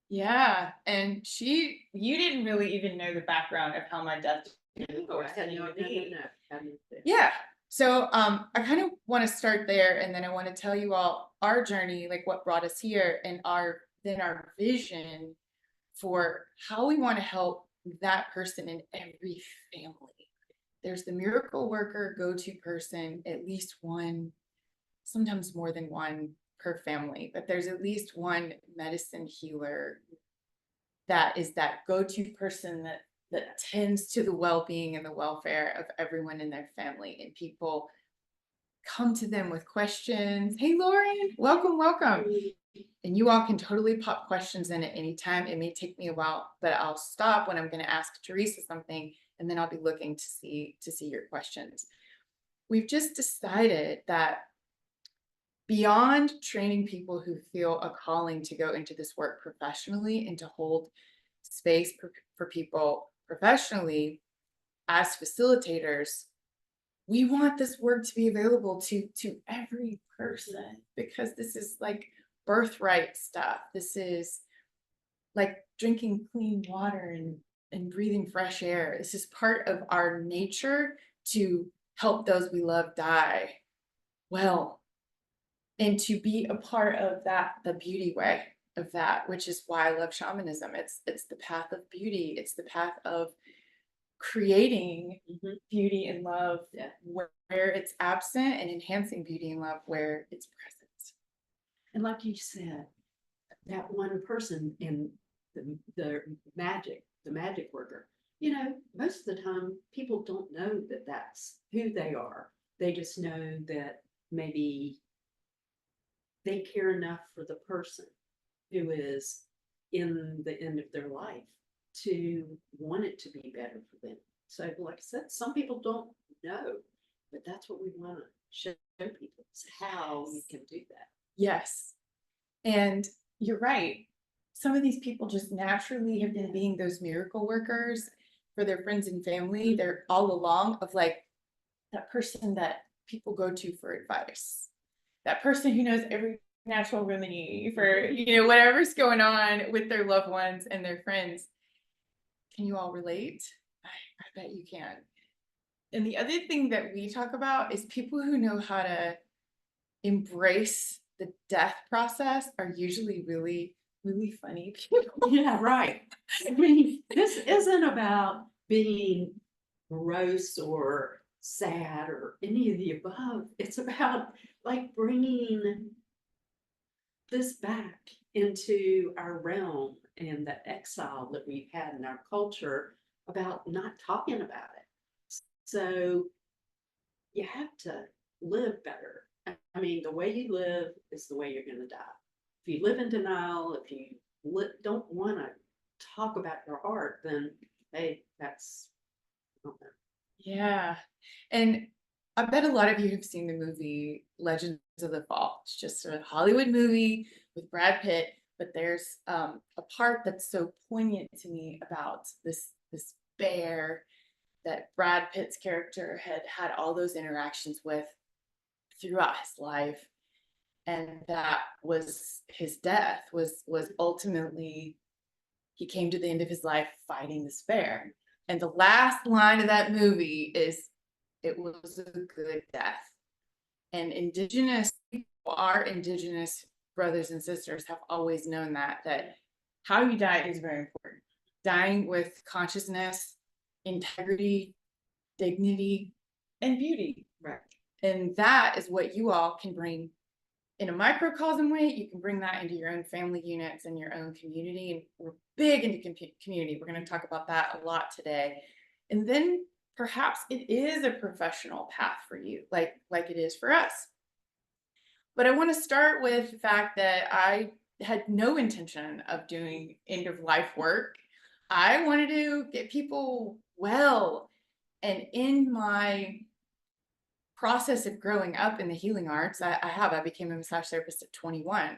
Yeah, and you didn't really even know the background of how my death Oh, I was had going no, to no, no, be. no. I didn't do. Yeah. So I kind of want to start there, and then I want to tell you all our journey, like what brought us here, and our vision for how we want to help that person in every family. There's the miracle worker, go-to person, at least one, sometimes more than one per family, but there's at least one medicine healer that is that go-to person that tends to the well-being and the welfare of everyone in their family, and people come to them with questions. Hey Lauren, welcome, welcome. And you all can totally pop questions in at any time. It may take me a while, but I'll stop when I'm going to ask Teresa something, and then I'll be looking to see your questions. We've just decided that beyond training people who feel a calling to go into this work professionally and to hold space for people professionally as facilitators, we want this work to be available to every person, because this is like birthright stuff. This is like drinking clean water and breathing fresh air. This is part of our nature to help those we love die well, and to be a part of that, the beauty way of that, which is why I love shamanism. It's the path of beauty. It's the path of creating beauty and love, Yeah. where it's absent, and enhancing beauty and love where it's present. And like you said, that one person in the magic worker, most of the time people don't know that that's who they are. They just know that maybe they care enough for the person who is in the end of their life to want it to be better for them. So, like I said, some people don't know, but that's what we want to show people is how you can do that. Yes. And you're right. Some of these people just naturally have been being those miracle workers for their friends and family. They're all along of like that person that people go to for advice, that person who knows every natural remedy for whatever's going on with their loved ones and their friends. Can you all relate? I bet you can. And the other thing that we talk about is people who know how to embrace the death process are usually really, really funny people. Yeah, right. I mean, this isn't about being gross or sad or any of the above. It's about like bringing this back into our realm and the exile that we've had in our culture about not talking about it. So you have to live better. I mean, the way you live is the way you're going to die. If you live in denial, if you don't want to talk about your heart, then hey, that's okay. Yeah. And I bet a lot of you have seen the movie Legends of the Fall. It's just a Hollywood movie with Brad Pitt, but there's a part that's so poignant to me about this bear that Brad Pitt's character had all those interactions with throughout his life, and that was his death, was ultimately he came to the end of his life fighting this bear. And the last line of that movie is, it was a good death. And indigenous people, our indigenous brothers and sisters, have always known that how you die is very important. Dying with consciousness, integrity, dignity, and beauty. Right. And that is what you all can bring in a microcosm way. You can bring that into your own family units and your own community. And we're big into community. We're going to talk about that a lot today. And then perhaps it is a professional path for you, like it is for us. But I want to start with the fact that I had no intention of doing end of life work. I wanted to get people well. And in my process of growing up in the healing arts, I became a massage therapist at 21.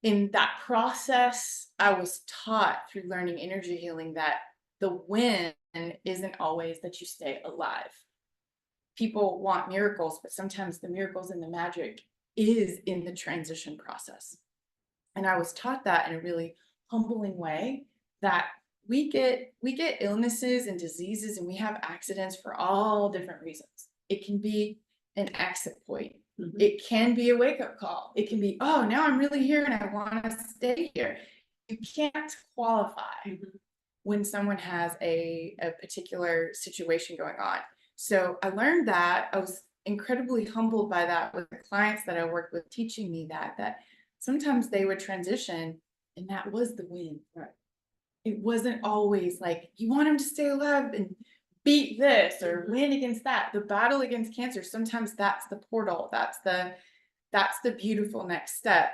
In that process, I was taught through learning energy healing that the win isn't always that you stay alive. People want miracles, but sometimes the miracles and the magic is in the transition process. And I was taught that in a really humbling way that we get illnesses and diseases, and we have accidents for all different reasons. It can be an exit point. It can be a wake-up call. It can be, oh, now I'm really here and I want to stay here. You can't qualify when someone has a particular situation going on. So I learned that. I was incredibly humbled by that with the clients that I worked with, teaching me that sometimes they would transition and that was the win. Right. It wasn't always like, you want them to stay alive and beat this or win against that. The battle against cancer, sometimes that's the portal. That's the beautiful next step.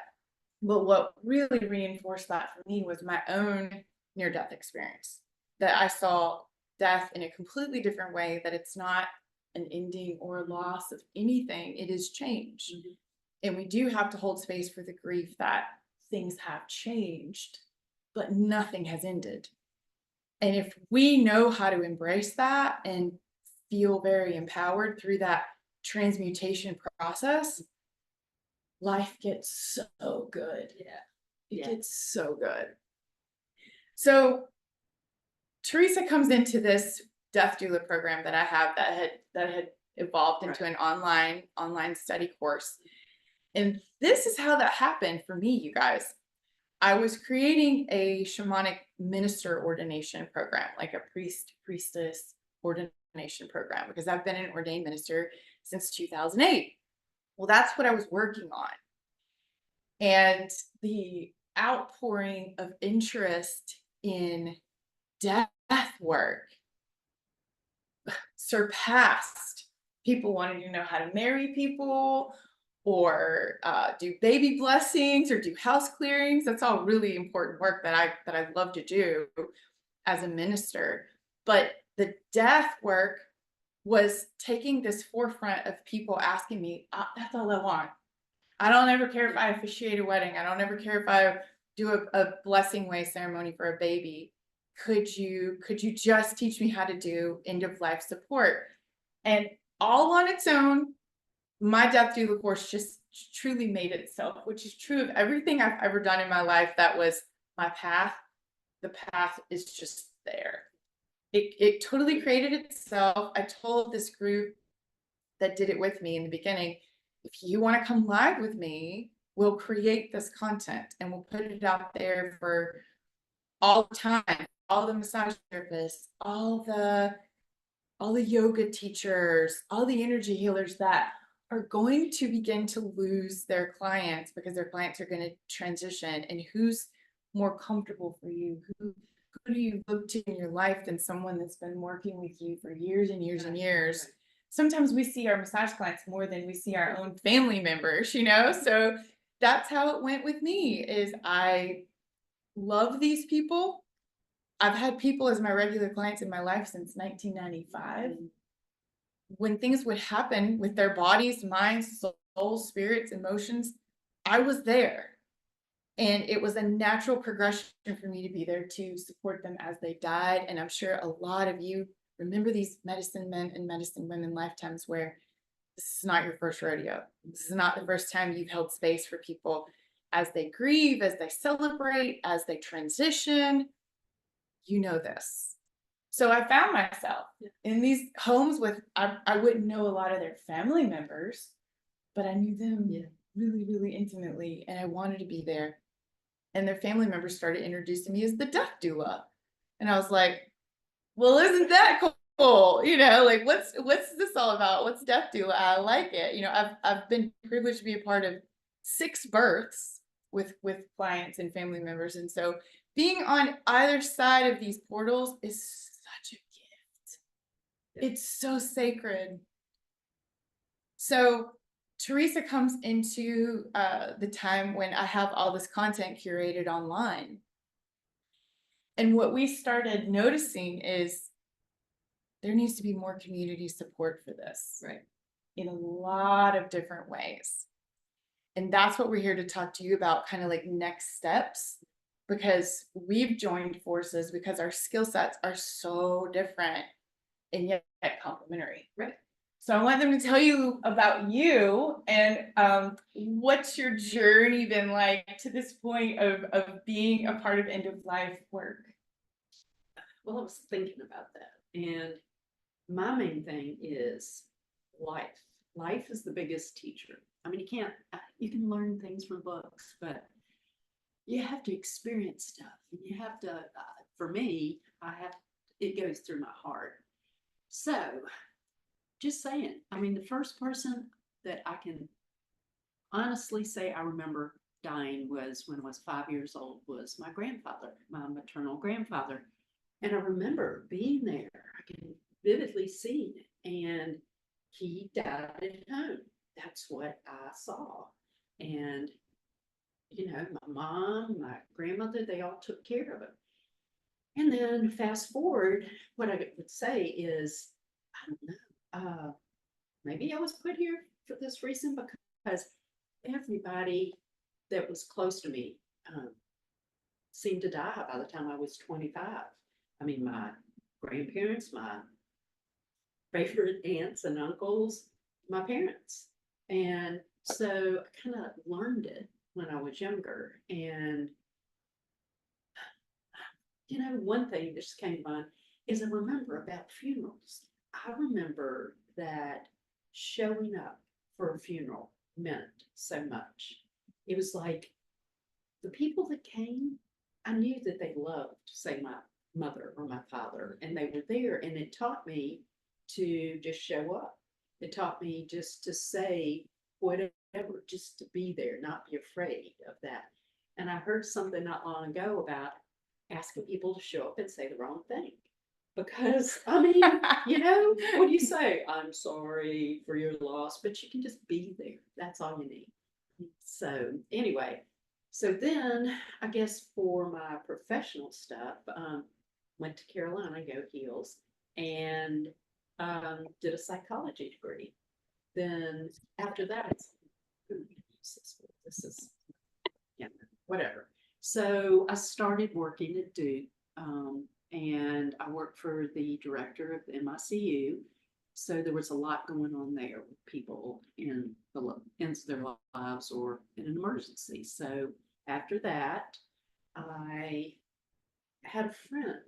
But what really reinforced that for me was my own near-death experience, that I saw death in a completely different way, that it's not an ending or a loss of anything. It is change. And we do have to hold space for the grief that things have changed, but nothing has ended. And if we know how to embrace that and feel very empowered through that transmutation process, life gets so good. It gets so good. So Teresa comes into this Death Doula program that I have that had evolved into an online study course. And this is how that happened for me, you guys. I was creating a shamanic minister ordination program, like a priestess ordination program, because I've been an ordained minister since 2008. Well, that's what I was working on. And the outpouring of interest in death work surpassed people wanting to know how to marry people or do baby blessings or do house clearings. That's all really important work that I love to do as a minister. But the death work was taking this forefront of people asking me, that's all I want. I don't ever care if I officiate a wedding. I don't ever care if I do a blessing way ceremony for a baby. Could you just teach me how to do end of life support? And all on its own, my Death Doula course just truly made itself, which is true of everything I've ever done in my life. That was my path. The path is just there. It totally created itself. I told this group that did it with me in the beginning, if you want to come live with me, we'll create this content and we'll put it out there for all the time, all the massage therapists, all the yoga teachers, all the energy healers that are going to begin to lose their clients because their clients are going to transition. And who's more comfortable for you? Who do you look to in your life than someone that's been working with you for years and years and years? Sometimes we see our massage clients more than we see our own family members, So that's how it went with me. Is I love these people. I've had people as my regular clients in my life since 1995. When things would happen with their bodies, minds, souls, spirits, emotions, I was there. And it was a natural progression for me to be there to support them as they died. And I'm sure a lot of you remember these medicine men and medicine women lifetimes where this is not your first rodeo. This is not the first time you've held space for people as they grieve, as they celebrate, as they transition. You know this. So I found myself in these homes with, I wouldn't know a lot of their family members, but I knew them really, really intimately, and I wanted to be there. And their family members started introducing me as the Death Doula. And I was like, well, isn't that cool? Like what's this all about? What's Death Doula? I like it. I've been privileged to be a part of 6 births with clients and family members. And so being on either side of these portals is such a gift. It's so sacred. So Teresa comes into the time when I have all this content curated online. And what we started noticing is there needs to be more community support for this, Right. in a lot of different ways. And that's what we're here to talk to you about, kind of like next steps, because we've joined forces because our skill sets are so different and yet complementary. Right. So I want them to tell you about you and what's your journey been like to this point of being a part of end of life work? Well, I was thinking about that. And my main thing is life. Life is the biggest teacher. I mean, you can learn things from books, but you have to experience stuff. And you have to, for me, it goes through my heart. So, just saying, I mean, the first person that I can honestly say I remember dying was when I was 5 years old, was my grandfather, my maternal grandfather. And I remember being there. I can vividly see it. And he died at home. That's what I saw. And, my mom, my grandmother, they all took care of it. And then fast forward, what I would say is, I don't know, maybe I was put here for this reason because everybody that was close to me seemed to die by the time I was 25. I mean, my grandparents, my favorite aunts and uncles, my parents. And so I kind of learned it when I was younger. And, one thing that just came to mind is I remember about funerals. I remember that showing up for a funeral meant so much. It was like the people that came, I knew that they loved, say, my mother or my father, and they were there. And it taught me to just show up. It taught me just to say whatever, just to be there, not be afraid of that. And I heard something not long ago about asking people to show up and say the wrong thing. Because, I mean, what do you say? I'm sorry for your loss, but you can just be there. That's all you need. So, anyway, so then I guess for my professional stuff, went to Carolina, Go Heels, and did a psychology degree. Then after that, this is, yeah, whatever. So I started working at Duke, and I worked for the director of the MICU. So there was a lot going on there with people in the ends of their lives or in an emergency. So after that, I had a friend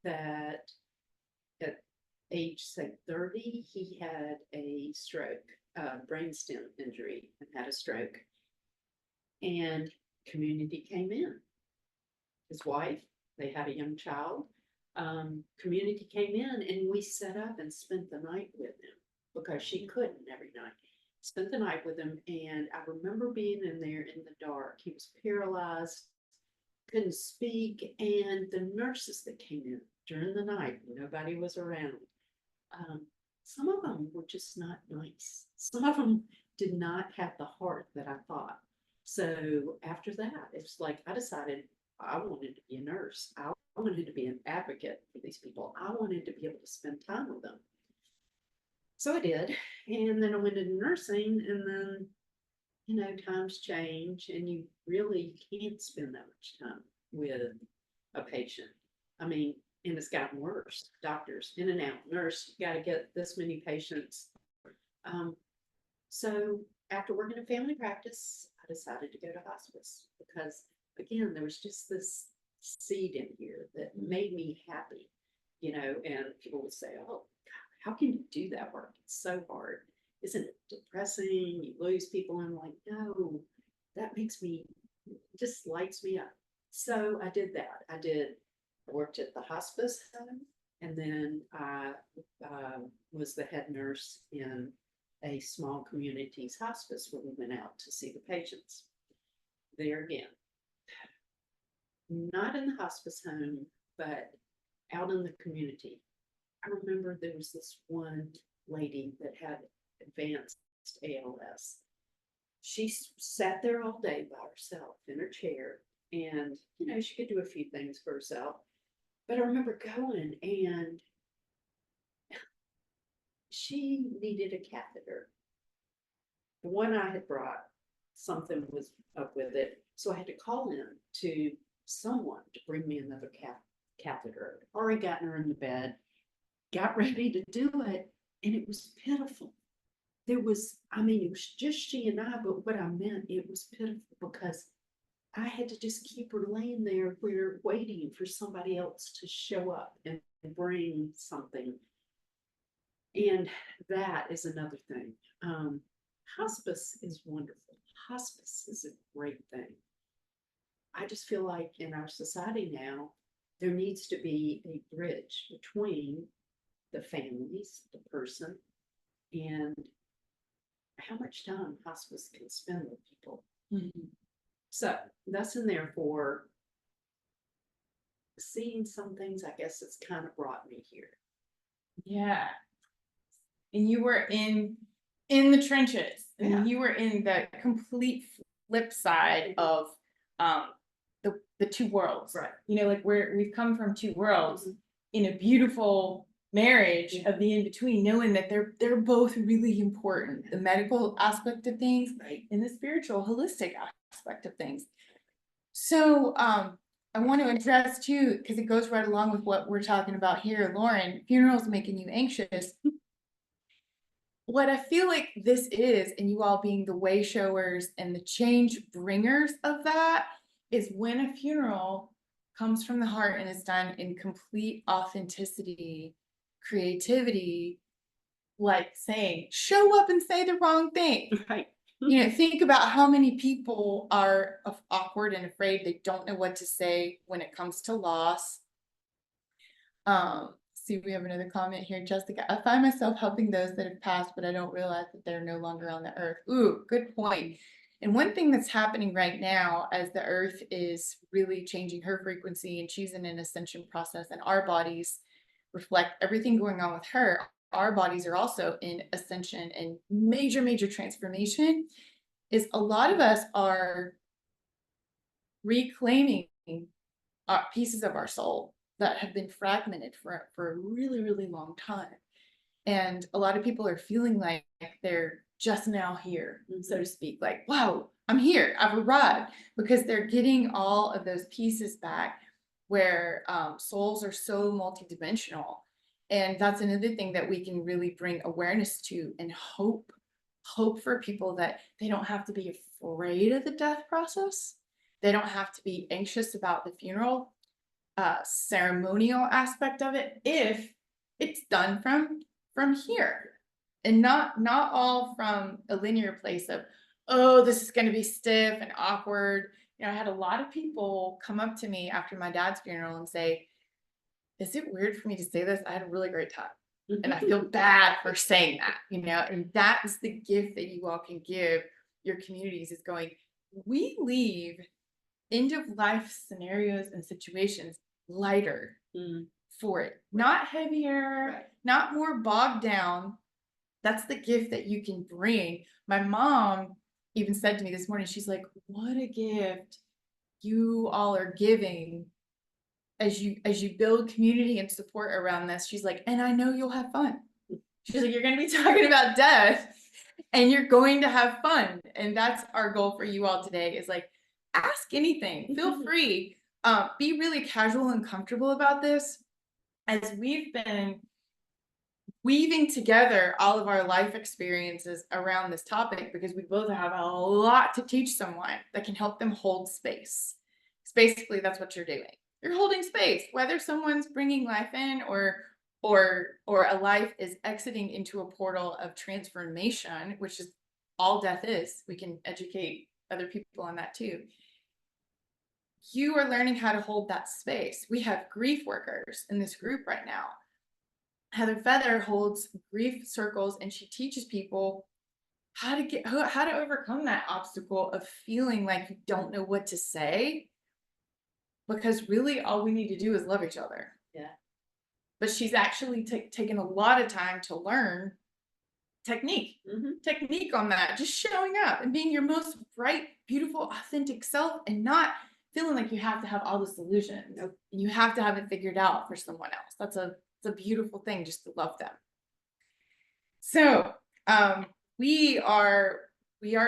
that at age, say, 30, he had a stroke, brainstem injury, and had a stroke. And community came in. His wife, they had a young child. Community came in and we set up and spent the night with him because she couldn't every night. Spent the night with him, and I remember being in there in the dark. He was paralyzed, couldn't speak, and the nurses that came in during the night, nobody was around. Some of them were just not nice. Some of them did not have the heart that I thought. So after that, it's like I decided I wanted to be a nurse. I wanted to be an advocate for these people. I wanted to be able to spend time with them. So I did. And then I went into nursing, and then, times change, and you really can't spend that much time with a patient. I mean, and it's gotten worse. Doctors in and out, nurse, you got to get this many patients. So after working in family practice, I decided to go to hospice because, again, there was just this seed in here that made me happy, and people would say, oh, God, how can you do that work? It's so hard. Isn't it depressing? You lose people. And I'm like, no, that just lights me up. So I did that. I worked at the hospice home, and then I was the head nurse in a small community's hospice where we went out to see the patients. There again, not in the hospice home, but out in the community. I remember there was this one lady that had advanced ALS. She sat there all day by herself in her chair, and she could do a few things for herself. But I remember going, and she needed a catheter. The one I had brought, something was up with it, so I had to call in to someone to bring me another catheter. Already gotten her in the bed, got ready to do it, and it was pitiful. there was, I mean, it was just she and I, but what I meant, it was pitiful because I had to just keep her laying there where waiting for somebody else to show up and bring something. And that is another thing. Hospice is wonderful. Hospice is a great thing. I just feel like in our society now, there needs to be a bridge between the families, the person, and how much time hospice can spend with people. Mhm. So that's in there for seeing some things. I guess it's kind of brought me here. Yeah. And you were in the trenches, Yeah. and you were in the complete flip side of the two worlds. Right. You know, like we've come from two worlds Mhm. in a beautiful marriage Yeah. of the in between, knowing that they're both really important. The medical aspect of things Right. and the spiritual, holistic aspect of things. So I want to address too, because it goes right along with what we're talking about here, Lauren. Funerals making you anxious. What I feel like this is, and you all being the way showers and the change bringers of that, is when a funeral comes from the heart and is done in complete authenticity, creativity, like saying, show up and say the wrong thing. Right. You know, think about how many people are awkward and afraid. They don't know what to say when it comes to loss. See, we have another comment here. Jessica, I find myself helping those that have passed, but I don't realize that they're no longer on the earth. Ooh, good point. And one thing that's happening right now, as the earth is really changing her frequency and she's in an ascension process, and our bodies reflect everything going on with her, our bodies are also in ascension and major transformation, is a lot of us are reclaiming pieces of our soul that have been fragmented for a really long time. And a lot of people are feeling like they're just now here, so to speak, like, wow, I'm here, I've arrived, because they're getting all of those pieces back where souls are so multidimensional. And that's another thing that we can really bring awareness to, and hope for people that they don't have to be afraid of the death process. They don't have to be anxious about the funeral ceremonial aspect of it if it's done from here, and not all from a linear place of, oh, this is going to be stiff and awkward. You know, I had a lot of people come up to me after my dad's funeral and say, is it weird for me to say this? I had a really great time. And I feel bad for saying that, you know, and that is the gift that you all can give your communities, is going, we leave end of life scenarios and situations lighter for it, not heavier, Right. not more bogged down. That's the gift that you can bring. My mom even said to me this morning, she's like, what a gift you all are giving as you build community and support around this. She's like, and I know you'll have fun. She's like, you're going to be talking about death and you're going to have fun. And that's our goal for you all today, is like, ask anything, feel free. Be really casual and comfortable about this, as we've been weaving together all of our life experiences around this topic, because we both have a lot to teach someone that can help them hold space. Because basically that's what you're doing. You're holding space, whether someone's bringing life in or a life is exiting into a portal of transformation, which is all death is. We can educate other people on that too. You are learning how to hold that space. We have grief workers in this group right now. Heather Feather holds grief circles, and she teaches people how to overcome that obstacle of feeling like you don't know what to say, because really all we need to do is love each other. Yeah. But she's actually taken a lot of time to learn technique on that, just showing up and being your most bright, beautiful, authentic self, and not feeling like you have to have all the solutions. Nope. You have to have it figured out for someone else. It's a beautiful thing, just to love them. So we are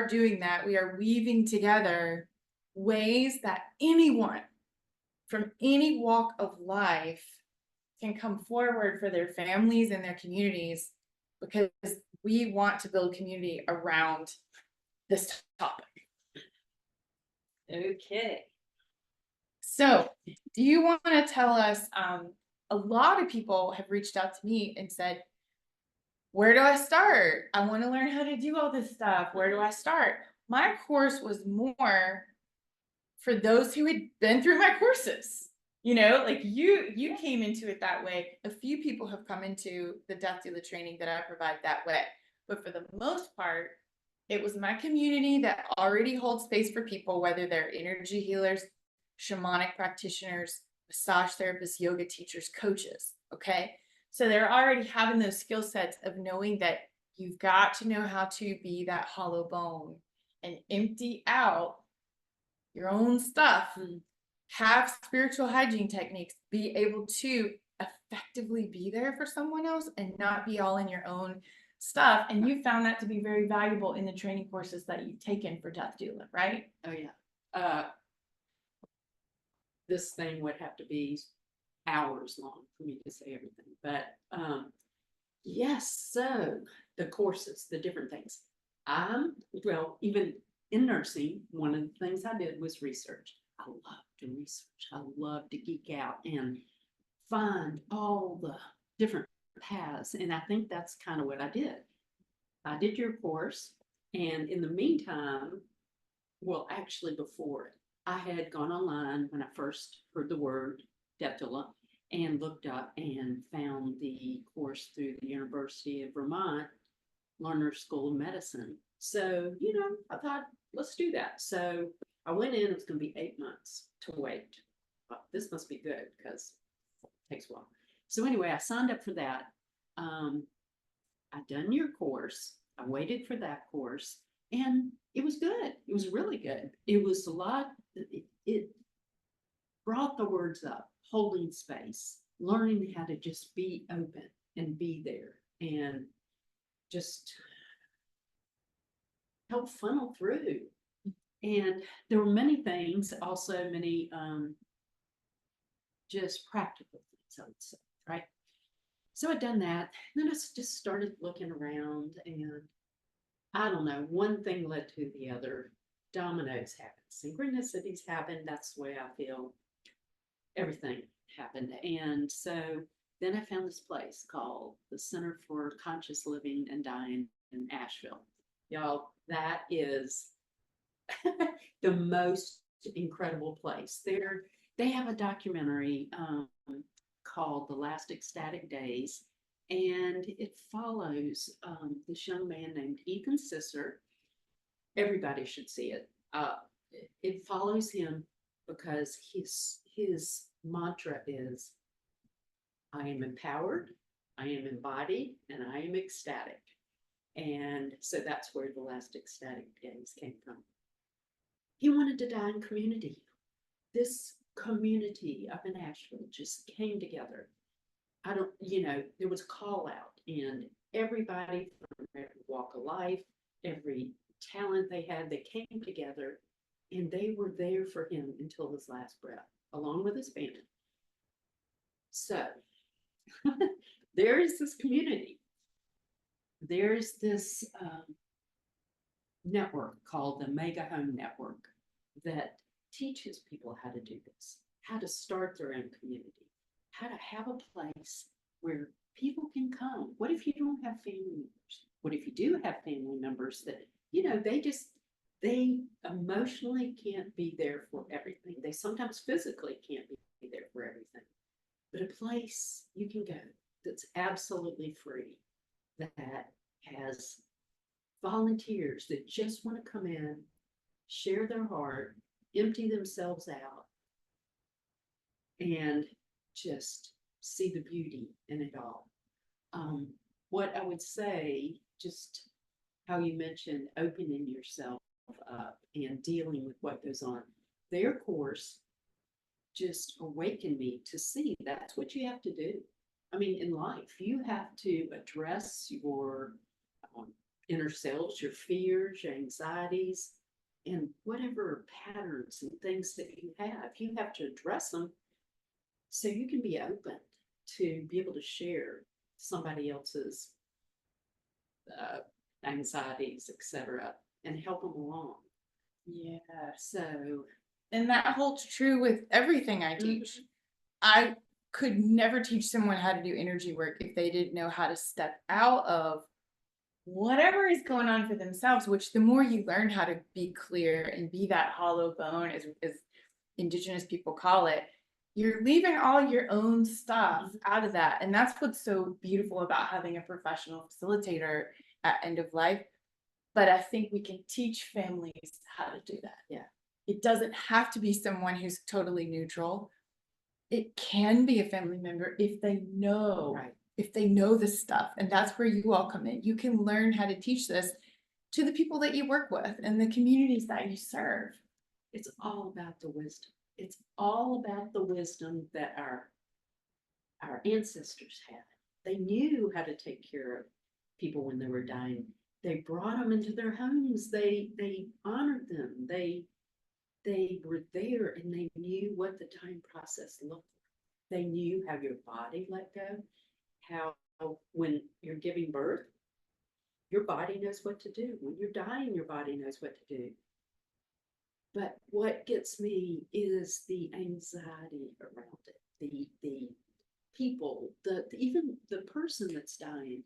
doing that. We are weaving together ways that anyone from any walk of life can come forward for their families and their communities, because we want to build community around this topic. Okay. So, do you want to tell us? A lot of people have reached out to me and said, where do I start? I want to learn how to do all this stuff. Where do I start? My course was more for those who had been through my courses. You know, like you came into it that way. A few people have come into the Death Doula training that I provide that way. But for the most part, it was my community that already holds space for people, whether they're energy healers, shamanic practitioners, massage therapists, yoga teachers, coaches. Okay. So they're already having those skill sets of knowing that you've got to know how to be that hollow bone and empty out your own stuff, have spiritual hygiene techniques, be able to effectively be there for someone else and not be all in your own stuff. And you found that to be very valuable in the training courses that you've taken for Death Doula, right? Oh yeah. This thing would have to be hours long for me to say everything, but yes. So the courses, the different things. Well, even in nursing, one of the things I did was research. I love to research. I love to geek out and find all the different paths, and I think that's kind of what I did. I did your course, and in the meantime, well, actually before it, I had gone online when I first heard the word Death Doula and looked up and found the course through the University of Vermont Lerner School of Medicine. So, I thought, let's do that. So I went in, it was going to be 8 months to wait. This must be good because it takes a while. So anyway, I signed up for that. I'd done your course. I waited for that course. And it was good. It was really good. It was a lot. It brought the words up, holding space, learning how to just be open and be there and just help funnel through. And there were many things, also many just practical things, I would say, right? So I'd done that. And then I just started looking around, and I don't know, one thing led to the other. Dominoes happened, synchronicities happened. That's the way I feel. Everything happened. And so then I found this place called the Center for Conscious Living and Dying in Asheville. Y'all, that is the most incredible place. They have a documentary called The Last Ecstatic Days, and it follows this young man named Ethan Sisser. Everybody should see it. It follows him because his mantra is, I am empowered, I am embodied, and I am ecstatic. And so that's where The Last Ecstatic Days came from. He wanted to die in community. This community up in Asheville just came together. There was a call out, and everybody from every walk of life, every talent they had, they came together, and they were there for him until his last breath, along with his family. So there is this community. There's this network called the Mega Home Network that teaches people how to do this, how to start their own community, how to have a place where people can come. What if you don't have family members? What if you do have family members that, they emotionally can't be there for everything. They sometimes physically can't be there for everything. But a place you can go that's absolutely free, that has volunteers that just want to come in, share their heart, empty themselves out, and just see the beauty in it all. What I would say, just how you mentioned opening yourself up and dealing with what goes on, their course just awakened me to see that's what you have to do. I mean, in life, you have to address your inner selves, your fears, your anxieties, and whatever patterns and things that you have to address them so you can be open to be able to share somebody else's anxieties, etc., and help them along. Yeah. So, And that holds true with everything I teach. I could never teach someone how to do energy work if they didn't know how to step out of whatever is going on for themselves, which the more you learn how to be clear and be that hollow bone, as indigenous people call it, you're leaving all your own stuff out of that. And that's what's so beautiful about having a professional facilitator at end of life. But I think we can teach families how to do that. yeah, It doesn't have to be someone who's totally neutral. It can be a family member if they know, right. if they know this stuff. And that's where you all come in. You can learn how to teach this to the people that you work with and the communities that you serve. It's all about the wisdom. It's all about the wisdom that our ancestors had. They knew how to take care of people when they were dying. They brought them into their homes. They honored them. They were there, and they knew what the dying process looked like. They knew how your body let go, how when you're giving birth, your body knows what to do. When you're dying, your body knows what to do. But what gets me is the anxiety around it. The people, even the person that's dying.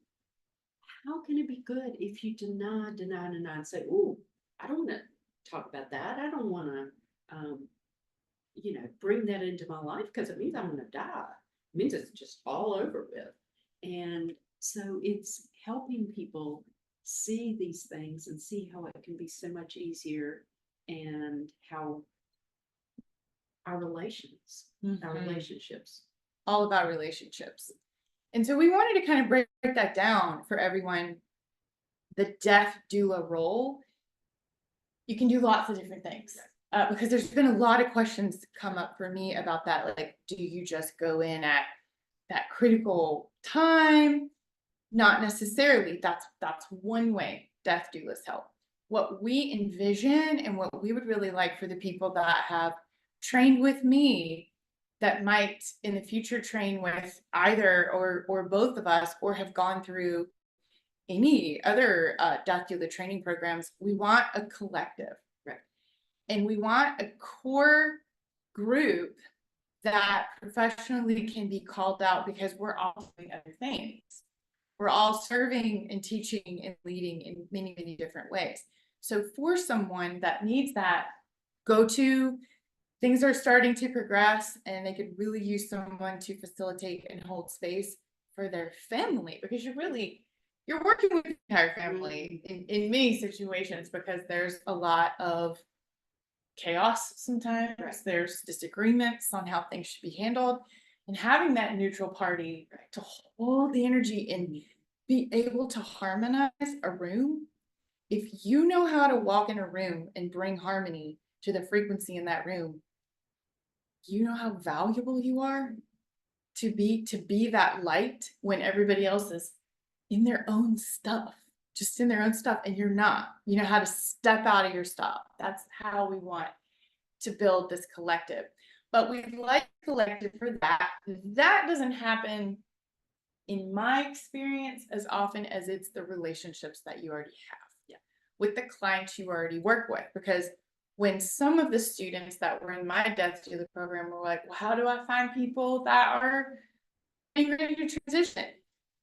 How can it be good if you deny, and say, "Oh, I don't want to talk about that. I don't want to, bring that into my life because it means I'm going to die. It means it's just all over with." And so it's helping people see these things and see how it can be so much easier, and how our relationships. All about relationships. And so we wanted to kind of break that down for everyone. The death doula role, you can do lots of different things. Because there's been a lot of questions come up for me about that. Like, do you just go in at that critical time? Not necessarily. That's one way death doulas help. What we envision and what we would really like for the people that have trained with me, that might in the future train with either or both of us, or have gone through any other death doula training programs, we want a collective, Right. and we want a core group that professionally can be called out, because we're all doing other things. We're all serving and teaching and leading in many, many different ways. So for someone that needs that go-to, things are starting to progress and they could really use someone to facilitate and hold space for their family, because you're working with the entire family in many situations, because there's a lot of chaos sometimes. Right. There's disagreements on how things should be handled, and having that neutral party to hold the energy and be able to harmonize a room. If you know how to walk in a room and bring harmony to the frequency in that room, you know how valuable you are to be that light when everybody else is in their own stuff, just in their own stuff, and you're not. You know how to step out of your stuff. That's how we want to build this collective. But we'd like collective for that. That doesn't happen, in my experience, as often as it's the relationships that you already have. Yeah. With the clients you already work with. Because when some of the students that were in my death doula program were like, well, how do I find people that are ready to transition?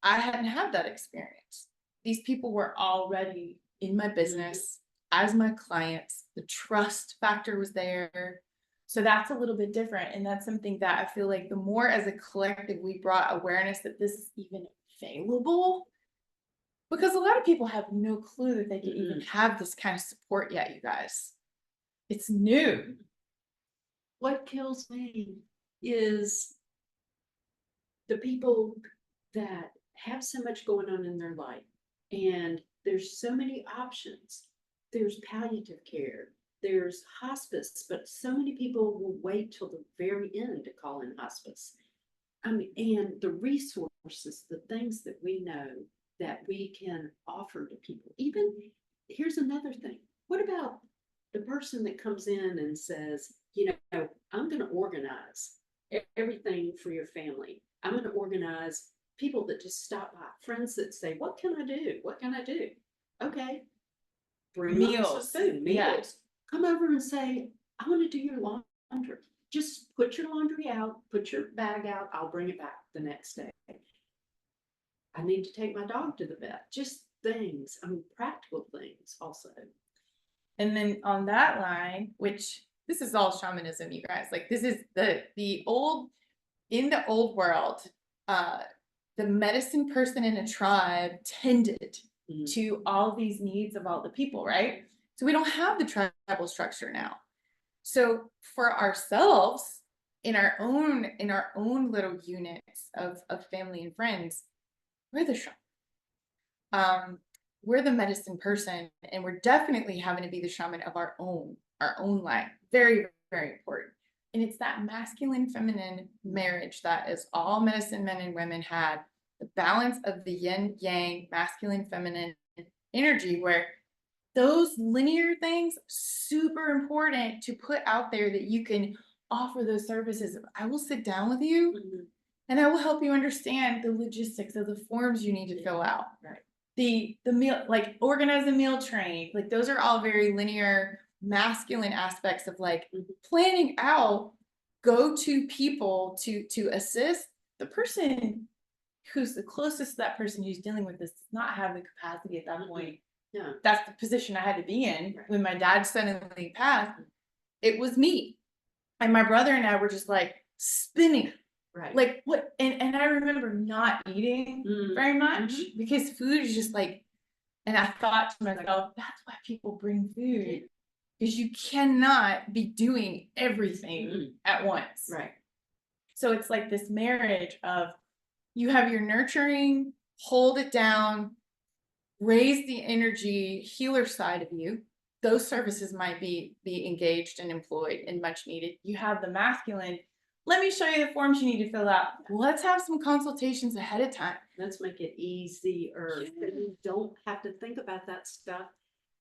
I hadn't had that experience. These people were already in my business as my clients. The trust factor was there. So that's a little bit different. And that's something that I feel like the more as a collective we brought awareness that this is even available, because a lot of people have no clue that they can even have this kind of support yet, you guys. It's new. What kills me is the people that have so much going on in their life, and there's so many options. There's palliative care, there's hospice, but so many people will wait till the very end to call in hospice. And the resources, the things that we know that we can offer to people. Even here's another thing. What about the person that comes in and says, I'm going to organize everything for your family. I'm going to organize people that just stop by, friends that say, what can I do? What can I do? Okay. Bring Meals. some food, meals. Yeah. Come over and say, I want to do your laundry. Just put your laundry out, put your bag out. I'll bring it back the next day. I need to take my dog to the vet. Just things, I mean, practical things also. And then on that line, which this is all shamanism, you guys, like this is the old, in the old world, the medicine person in a tribe tended to all these needs of all the people, right? So we don't have the tribal structure now. So for ourselves, in our own little units of family and friends, we're the shaman. We're the medicine person, and we're definitely having to be the shaman of our own life. Very, very important. And it's that masculine feminine marriage that is all medicine men and women had, the balance of the yin yang, masculine feminine energy, where those linear things super important to put out there, that you can offer those services. I will sit down with you and I will help you understand the logistics of the forms you need to fill out. Right. The meal, like organize a meal train, like those are all very linear masculine aspects of like planning out go-to people to assist. The person who's the closest to that person who's dealing with this does not have the capacity at that point. Yeah. That's the position I had to be in when my dad suddenly passed. It was me. And my brother and I were just like spinning. Right. Like what, and I remember not eating very much because food is just like, and I thought to myself, that's why people bring food, because you cannot be doing everything at once. Right. So it's like this marriage of, you have your nurturing, hold it down, raise the energy, healer side of you. Those services might be engaged and employed and much needed. You have the masculine. Let me show you the forms you need to fill out. Let's have some consultations ahead of time. Let's make it easier. Yeah. You don't have to think about that stuff,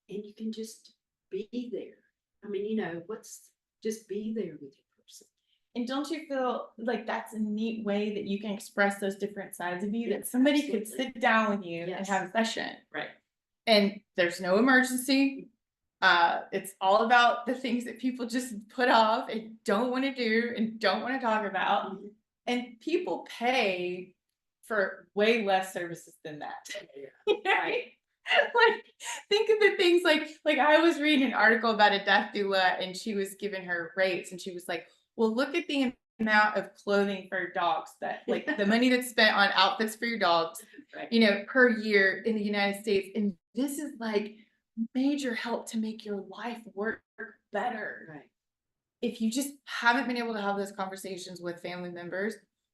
and you can just be there. I mean, you know, just be there with your person. And don't you feel like that's a neat way that you can express those different sides of you, that somebody could sit down with you and have a session? Right. And there's no emergency. It's all about the things that people just put off and don't want to do and don't want to talk about. And people pay for way less services than that. Right? Like, think of the things like I was reading an article about a death doula, and she was giving her rates, and she was like, well, look at the amount of clothing for dogs, that like the money that's spent on outfits for your dogs, you know, per year in the United States. And this is like major help to make your life work better. Right. If you just haven't been able to have those conversations with family members,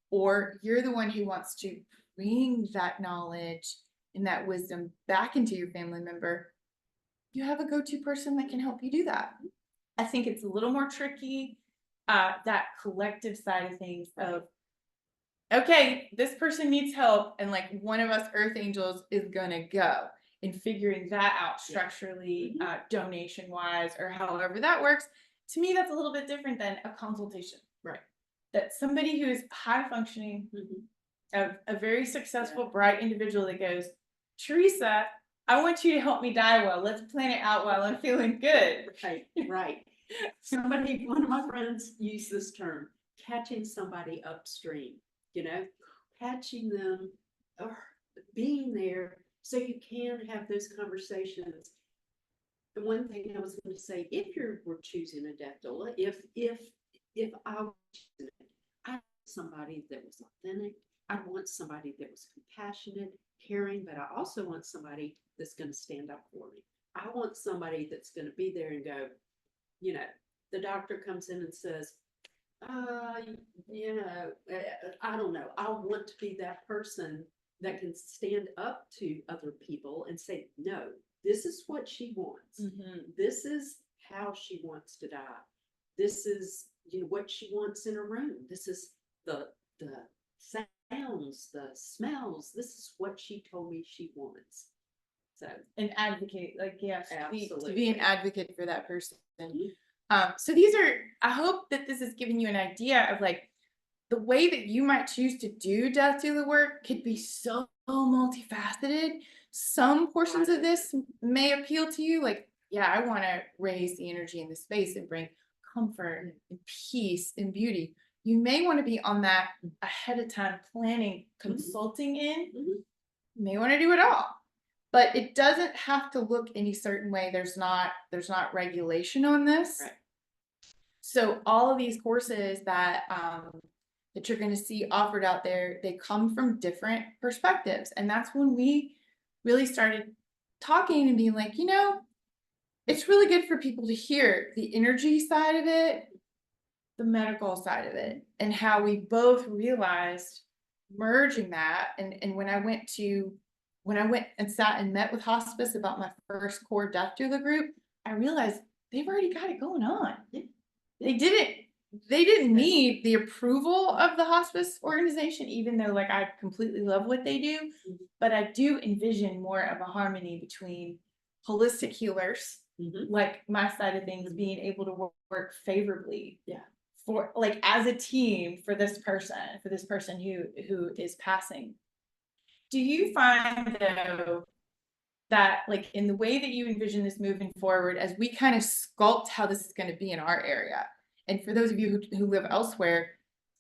or you're the one who wants to bring that knowledge and that wisdom back into your family member, you have a go-to person that can help you do that. I think it's a little more tricky, that collective side of things of, okay, this person needs help, and like one of us earth angels is gonna go, and figuring that out structurally, donation wise, or however that works. To me, that's a little bit different than a consultation. Right. That somebody who is high functioning, a very successful, bright individual that goes, Teresa, I want you to help me die well. Let's plan it out while I'm feeling good. Right. Right. One of my friends used this term, catching somebody upstream, you know, catching them or being there so you can have those conversations. The one thing I was going to say, if you were choosing a death doula, if I was choosing it, I want somebody that was authentic. I want somebody that was compassionate, caring, but I also want somebody that's going to stand up for me. I want somebody that's going to be there and go, you know, the doctor comes in and says, you know, I don't know. I want to be that person that can stand up to other people and say, no, this is what she wants. This is how she wants to die. This is, you know, what she wants in a room. This is the sounds, the smells. This is what she told me she wants. So an advocate, like, yes, absolutely. To be an advocate for that person. So these are, I hope that this is giving you an idea of like, the way that you might choose to do death doula work could be so multifaceted. Some portions of this may appeal to you, like, yeah, I want to raise the energy in the space and bring comfort and peace and beauty. You may want to be on that ahead of time planning, consulting in. Mhm. You may want to do it all. But it doesn't have to look any certain way. There's not regulation on this. Right. So all of these courses that you're going to see offered out there, they come from different perspectives. And that's when we really started talking and being like, it's really good for people to hear the energy side of it, the medical side of it, and how we both realized merging that. And when I went and sat and met with hospice about my first core death doula group, I realized they've already got it going on. They didn't need the approval of the hospice organization, even though like I completely love what they do. But I do envision more of a harmony between holistic healers, like my side of things, being able to work favorably. Yeah. For like as a team for this person who is passing. Do you find though that like in the way that you envision this moving forward, as we kind of sculpt how this is going to be in our area, and for those of you who live elsewhere,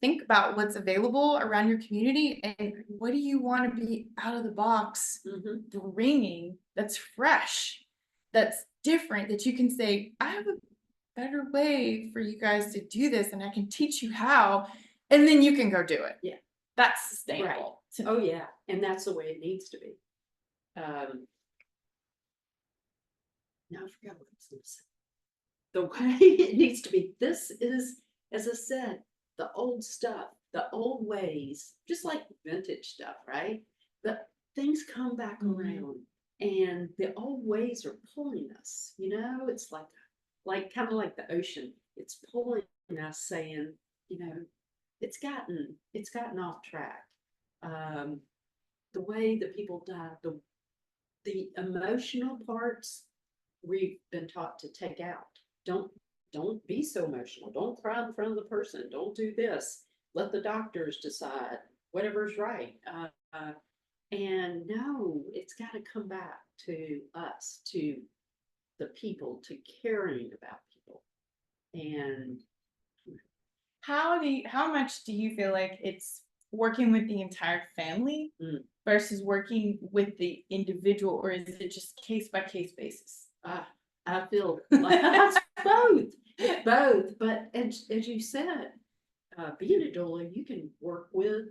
think about what's available around your community and what do you want to be out of the box bringing that's fresh, that's different, that you can say, I have a better way for you guys to do this and I can teach you how, and then you can go do it. Yeah. That's sustainable. Right. Oh yeah. And that's the way it needs to be. Now I forgot what I was going to say. The way it needs to be. This is, as I said, the old stuff, the old ways, just like vintage stuff, right? But things come back around and the old ways are pulling us, it's like kind of like the ocean. It's pulling us saying, it's gotten off track. The way that people die, the emotional parts we've been taught to take out. Don't be so emotional. Don't cry in front of the person. Don't do this. Let the doctors decide whatever's right. And no, it's got to come back to us, to the people, to caring about people. And how much do you feel like it's working with the entire family versus working with the individual, or is it just case by case basis? I feel like it's both. It's both. But as you said, being a doula, you can work with,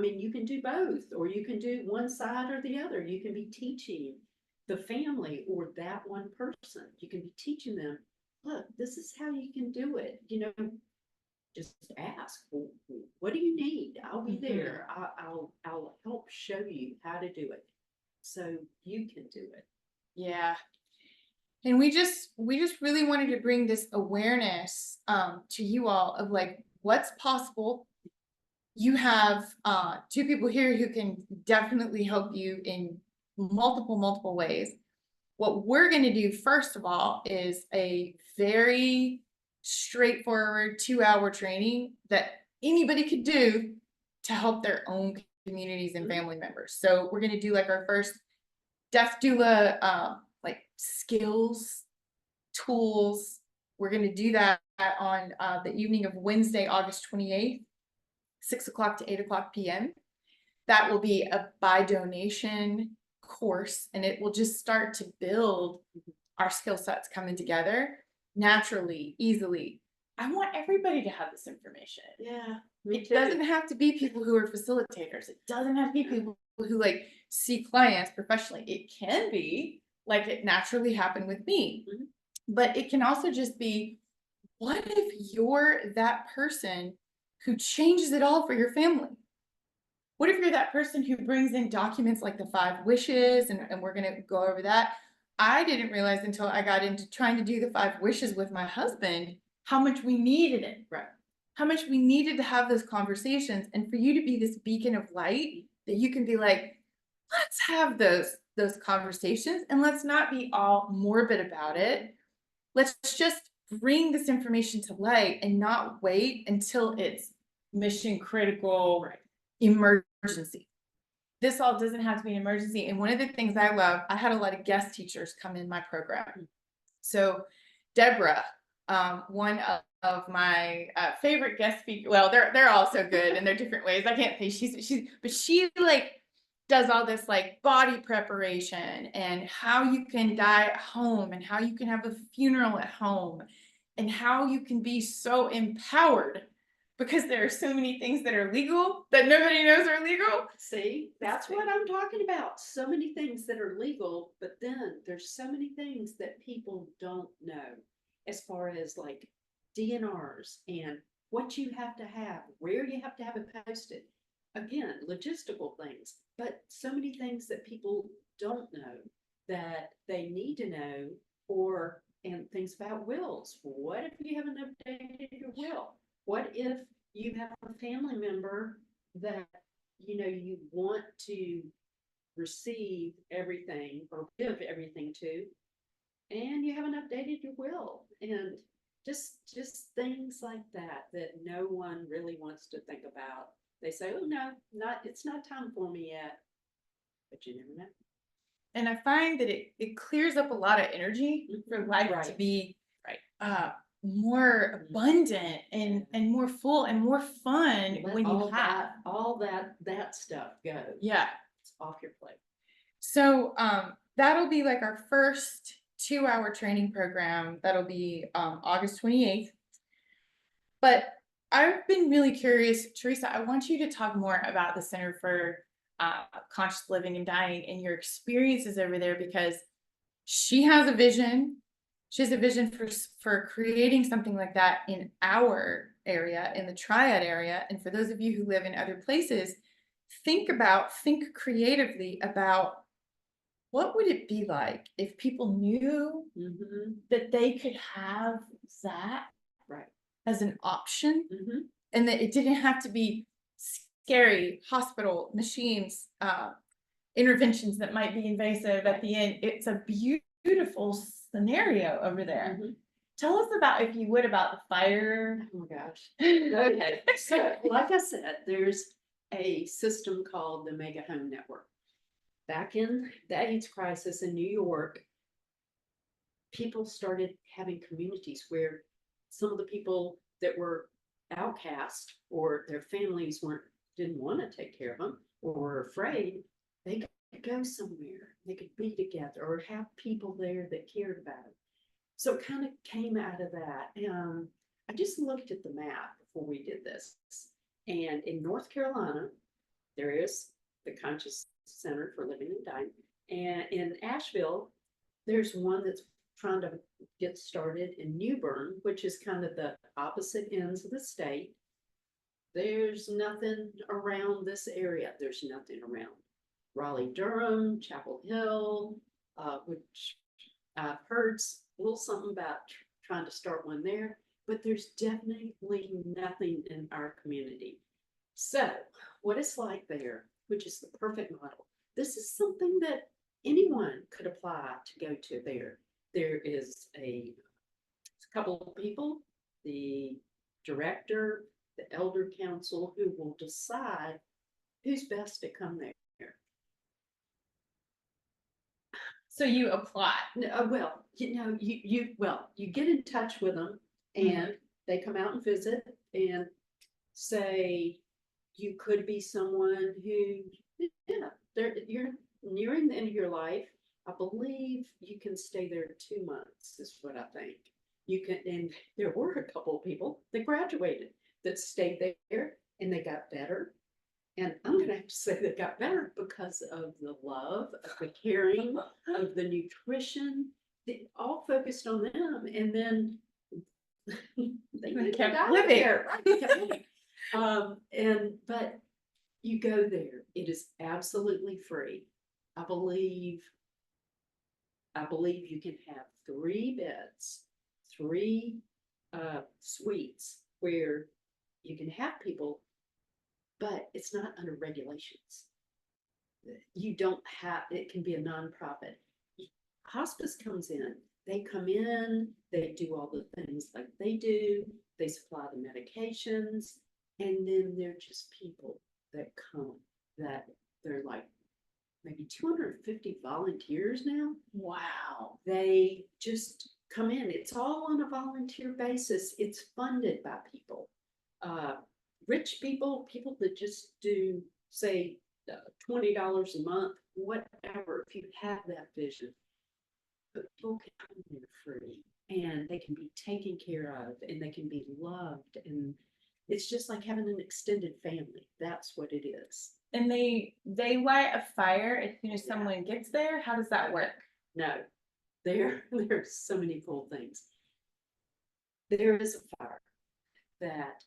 you can do both, or you can do one side or the other. You can be teaching the family or that one person. You can be teaching them, look, this is how you can do it. Just ask, what do you need? I'll be there. I'll help show you how to do it so you can do it. Yeah. And we just really wanted to bring this awareness to you all of like what's possible. You have two people here who can definitely help you in multiple ways. What we're going to do first of all is a very straightforward 2-hour training that anybody could do to help their own communities and family members. So we're going to do like our first death doula like skills, tools. We're going to do that on the evening of Wednesday, August 28th, 6 o'clock to 8 o'clock p.m. That will be a by donation course, and it will just start to build our skill sets coming together naturally, easily. I want everybody to have this information. Yeah. It doesn't have to be people who are facilitators. It doesn't have to be people who like see clients professionally. It can be like it naturally happened with me, but it can also just be, what if you're that person who changes it all for your family? What if you're that person who brings in documents like the 5 wishes, and we're going to go over that. I didn't realize until I got into trying to do the 5 wishes with my husband, how much we needed it. Right. How much we needed to have those conversations, and for you to be this beacon of light that you can be like, let's have those conversations, and let's not be all morbid about it. Let's just bring this information to light and not wait until it's mission critical Right. emergency. This all doesn't have to be an emergency. And one of the things I love, I had a lot of guest teachers come in my program. So Deborah, one of my favorite guest speakers, well, they're all so good in their different ways. I can't say but she like does all this like body preparation and how you can die at home and how you can have a funeral at home and how you can be so empowered because there are so many things that are legal that nobody knows are legal. See, that's what I'm talking about. So many things that are legal, but then there's so many things that people don't know as far as like DNRs and what you have to have, where you have to have it posted. Again, logistical things, but so many things that people don't know that they need to know, or and things about wills. What if you haven't updated your will? What if you have a family member that you want to receive everything or give everything to, and you haven't updated your will, and just things like that that no one really wants to think about. They say, oh no, it's not time for me yet, but you never know. And I find that it clears up a lot of energy for life to Right. be Right. more abundant and more full and more fun Let when you have. all that stuff go. Yeah. It's off your plate. So that'll be like our first 2-hour training program. That'll be August 28th. But I've been really curious, Teresa, I want you to talk more about the Center for Conscious Living and Dying and your experiences over there, because she has a vision. She has a vision for creating something like that in our area, in the Triad area. And for those of you who live in other places, think creatively about what would it be like if people knew that they could have that Right. as an option, and that it didn't have to be scary hospital machines, interventions that might be invasive at the end. It's a beautiful scenario over there. Tell us about, if you would, about the fire. Oh my gosh. Okay. So, like I said, there's a system called the Mega Home Network. Back in the AIDS crisis in New York, people started having communities where some of the people that were outcast or their families didn't want to take care of them or were afraid, they could go somewhere. They could be together or have people there that cared about them. So it kind of came out of that. I just looked at the map before we did this. And in North Carolina, there is the Conscious Center for Living and Dying. And in Asheville, there's one that's trying to get started in New Bern, which is kind of the opposite ends of the state. There's nothing around this area. There's nothing around Raleigh, Durham, Chapel Hill, which I've heard a little something about trying to start one there, but there's definitely nothing in our community. So what it's like there, which is the perfect model. This is something that anyone could apply to go to there. There is a couple of people, the director, the elder council, who will decide who's best to come there. So you apply. Well, you get in touch with them, and they come out and visit and say you could be someone who, you're nearing the end of your life. I believe you can stay there 2 months, is what I think. You can, and there were a couple of people that graduated that stayed there and they got better. And I'm going to have to say they got better because of the love, of the caring, of the nutrition. They all focused on them, and then they kept living there. Right? But you go there; it is absolutely free. I believe you can have 3 beds, 3 suites where you can have people. But it's not under regulations. You don't have, it can be a nonprofit. Hospice comes in, they come in, they do all the things like they do, they supply the medications, And then they're just people that come, that they're like maybe 250 volunteers now. Wow. They just come in. It's all on a volunteer basis. It's funded by people. Rich people, people that just do, say, $20 a month, whatever, if you have that vision. But people can come in free and they can be taken care of and they can be loved. And it's just like having an extended family. That's what it is. And they light a fire as soon as Yeah. someone gets there. How does that work? No, there's so many cool things. There is a fire that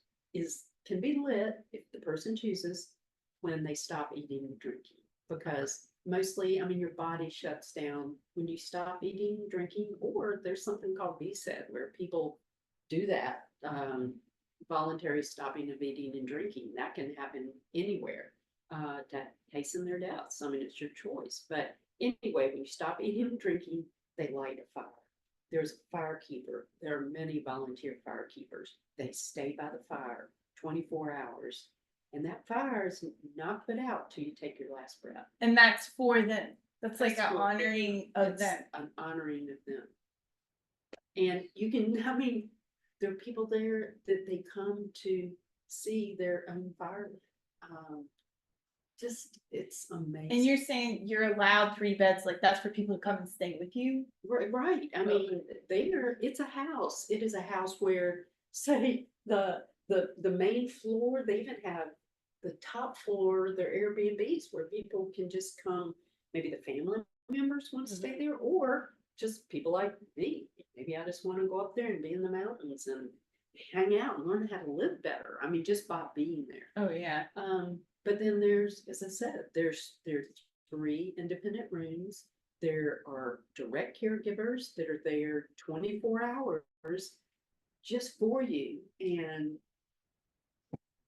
can be lit if the person chooses when they stop eating and drinking. Because mostly, I mean, your body shuts down when you stop eating and drinking, or there's something called VSED where people do that, voluntary stopping of eating and drinking. That can happen anywhere to hasten their deaths. I mean, it's your choice. But anyway, when you stop eating and drinking, they light a fire. There's a firekeeper. There are many volunteer firekeepers. They stay by the fire 24 hours. And that fire is not put out till you take your last breath. And that's for them. That's like That's an for honoring of them. An honoring of them. And you can, I mean, there are people there that they come to see their own fire. Just, it's amazing. And you're saying you're allowed 3 beds, like that's for people to come and stay with you? Right. I mean, it's a house. It is a house where, say, the main floor, they even have the top floor, their Airbnbs where people can just come, maybe the family members want to stay there, or just people like me. Maybe I just want to go up there and be in the mountains and hang out and learn how to live better. I mean, just by being there. Oh yeah. But then there's, as I said, there's 3 independent rooms. There are direct caregivers that are there 24 hours just for you. And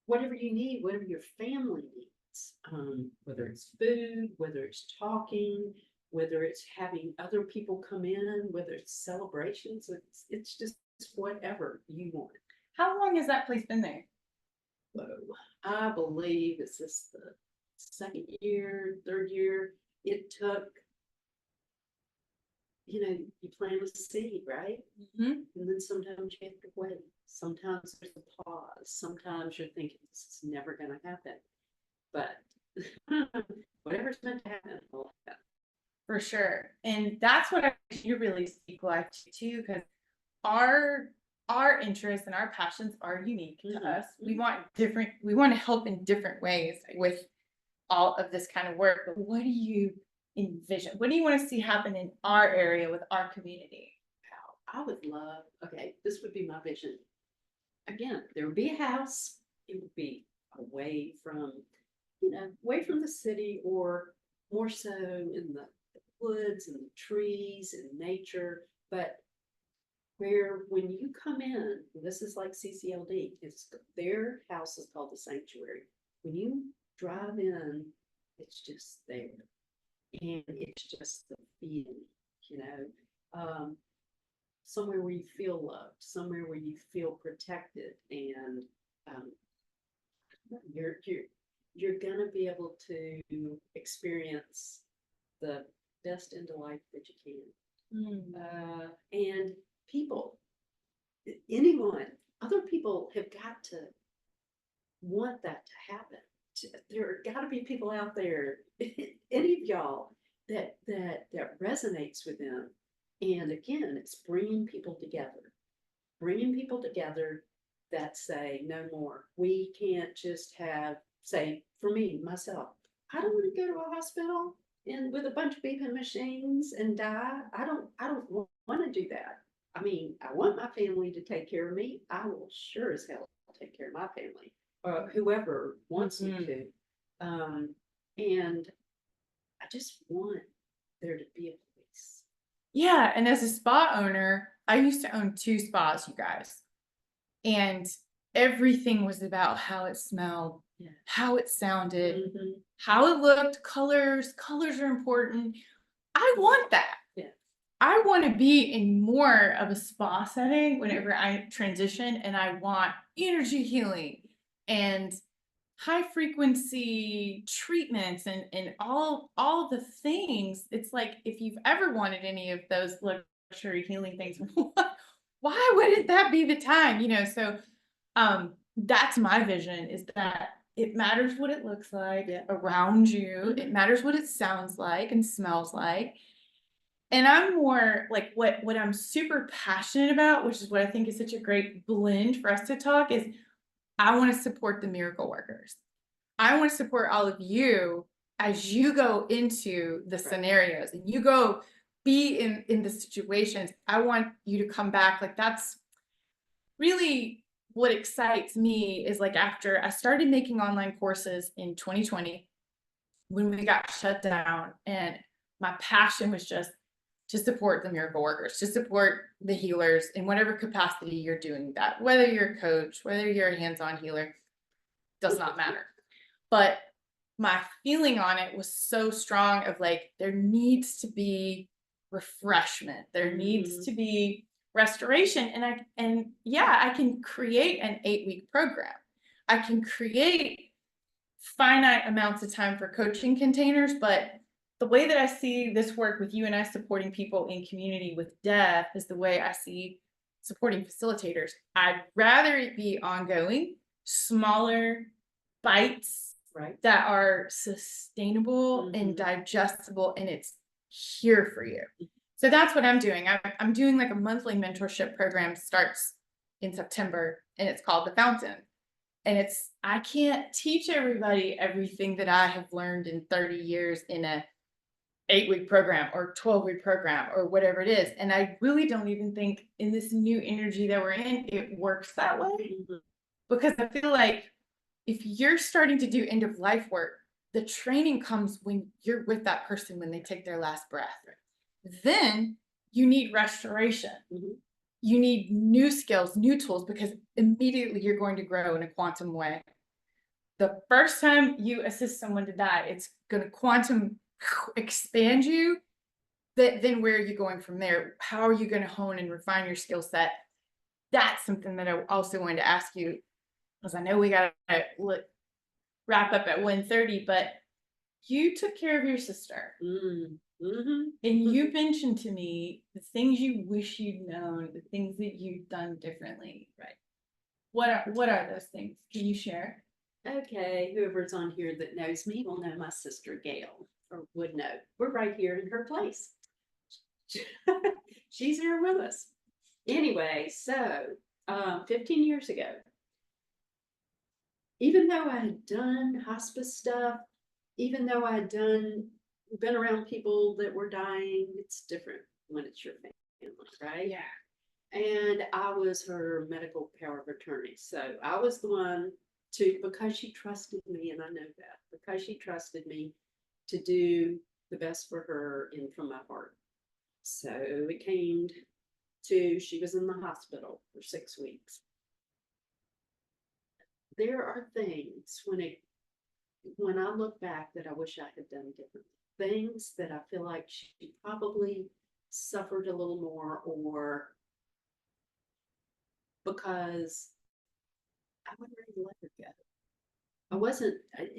whatever you need, whatever your family needs, whether it's food, whether it's talking, whether it's having other people come in, whether it's celebrations, it's just whatever you want. How long has that place been there? So I believe it's this the 2nd year, 3rd year. It took, you plant a seed, right? Mm-hmm. And then sometimes you have to wait. Sometimes there's a pause. Sometimes you're thinking this is never going to happen. But whatever's meant to happen will happen. For sure. And that's what you really speak life to too, because our interests and our passions are unique to us. We want to help in different ways with all of this kind of work. But what do you envision? What do you want to see happen in our area with our community? I would love, okay, this would be my vision. Again, there would be a house. It would be away from, away from the city, or more so in the woods and the trees and nature. But where when you come in, this is like CCLD, their house is called the Sanctuary. When you drive in, it's just there. And it's just the feeling, somewhere where you feel loved, somewhere where you feel protected, and you're gonna be able to experience the best into life that you can. And people, other people have got to want that to happen. There got to be people out there, any of y'all, that resonates with them. And again, it's bringing people together that say no more. We can't just have, say, for me, myself, I don't want to go to a hospital and with a bunch of beeping machines and die. I don't want to do that. I mean, I want my family to take care of me. I will sure as hell take care of my family, or whoever wants me to. And I just want there to be a place. Yeah, and as a spa owner, I used to own 2 spas, you guys. And everything was about how it smelled, how it sounded, how it looked, colors. Colors are important. I want that. Yeah. I want to be in more of a spa setting whenever I transition, and I want energy healing, and high frequency treatments and all the things. It's like, if you've ever wanted any of those luxury healing things, why wouldn't that be the time? So that's my vision, is that it matters what it looks like around you. It matters what it sounds like and smells like. And I'm more like, what I'm super passionate about, which is what I think is such a great blend for us to talk, is I want to support the miracle workers. I want to support all of you as you go into the scenarios and you go be in the situations. I want you to come back. Like, that's really what excites me, is like, after I started making online courses in 2020, when we got shut down, and my passion was just to support the miracle workers, to support the healers in whatever capacity you're doing that, whether you're a coach, whether you're a hands-on healer, does not matter. But my feeling on it was so strong, of like, there needs to be refreshment, there needs to be restoration. And I can create an 8-week program. I can create finite amounts of time for coaching containers, but the way that I see this work with you and I supporting people in community with death is the way I see supporting facilitators. I'd rather it be ongoing, smaller bites that are sustainable and digestible, and it's here for you. So that's what I'm doing. I'm doing like a monthly mentorship program, starts in September, and it's called The Fountain. And I can't teach everybody everything that I have learned in 30 years in a 8-week program or 12-week program or whatever it is. And I really don't even think, in this new energy that we're in, it works that way. Because I feel like, if you're starting to do end of life work, the training comes when you're with that person, when they take their last breath. Then you need restoration. You need new skills, new tools, because immediately you're going to grow in a quantum way. The first time you assist someone to die, it's going to quantum expand you. Then where are you going from there? How are you going to hone and refine your skill set? That's something that I also wanted to ask you, because I know we got to wrap up at 1:30, but you took care of your sister. And you mentioned to me the things you wish you'd known, the things that you've done differently. What are those things? Can you share? Okay, whoever's on here that knows me will know my sister Gail, or would know. We're right here in her place. She's here with us. Anyway, so 15 years ago, even though I had done hospice stuff, even though I had been around people that were dying, it's different when it's your family, right? Yeah. And I was her medical power of attorney. So I was the one because she trusted me, and I know that, because she trusted me to do the best for her and from my heart. So it came to, she was in the hospital for 6 weeks. There are things when I look back that I wish I had done differently. Things that I feel like she probably suffered a little more, or because I wasn't ready to let her go.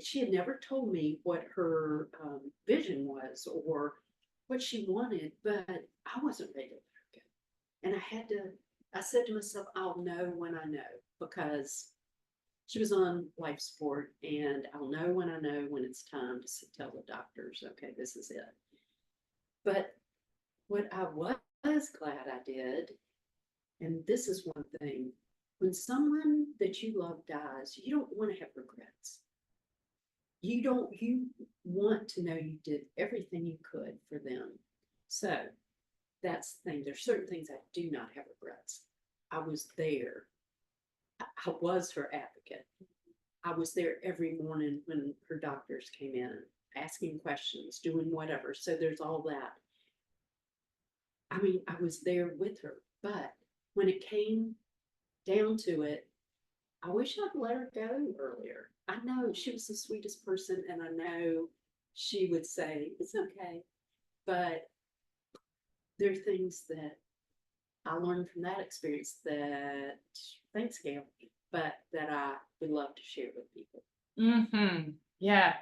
She had never told me what her vision was or what she wanted, but I wasn't ready to let her go. And I said to myself, I'll know when I know, because she was on life support, and I'll know when it's time to tell the doctors, okay, this is it. But what I was glad I did, and this is one thing, when someone that you love dies, you don't want to have regrets. You want to know you did everything you could for them. So that's the thing. There's certain things I do not have regrets. I was there. I was her advocate. I was there every morning when her doctors came in, asking questions, doing whatever. So there's all that. I mean, I was there with her, but when it came down to it, I wish I'd let her go earlier. I know she was the sweetest person, and I know she would say, it's okay. But there are things that I learned from that experience that, thanks, Gail. but that I would love to share with people. Mm-hmm. Yeah.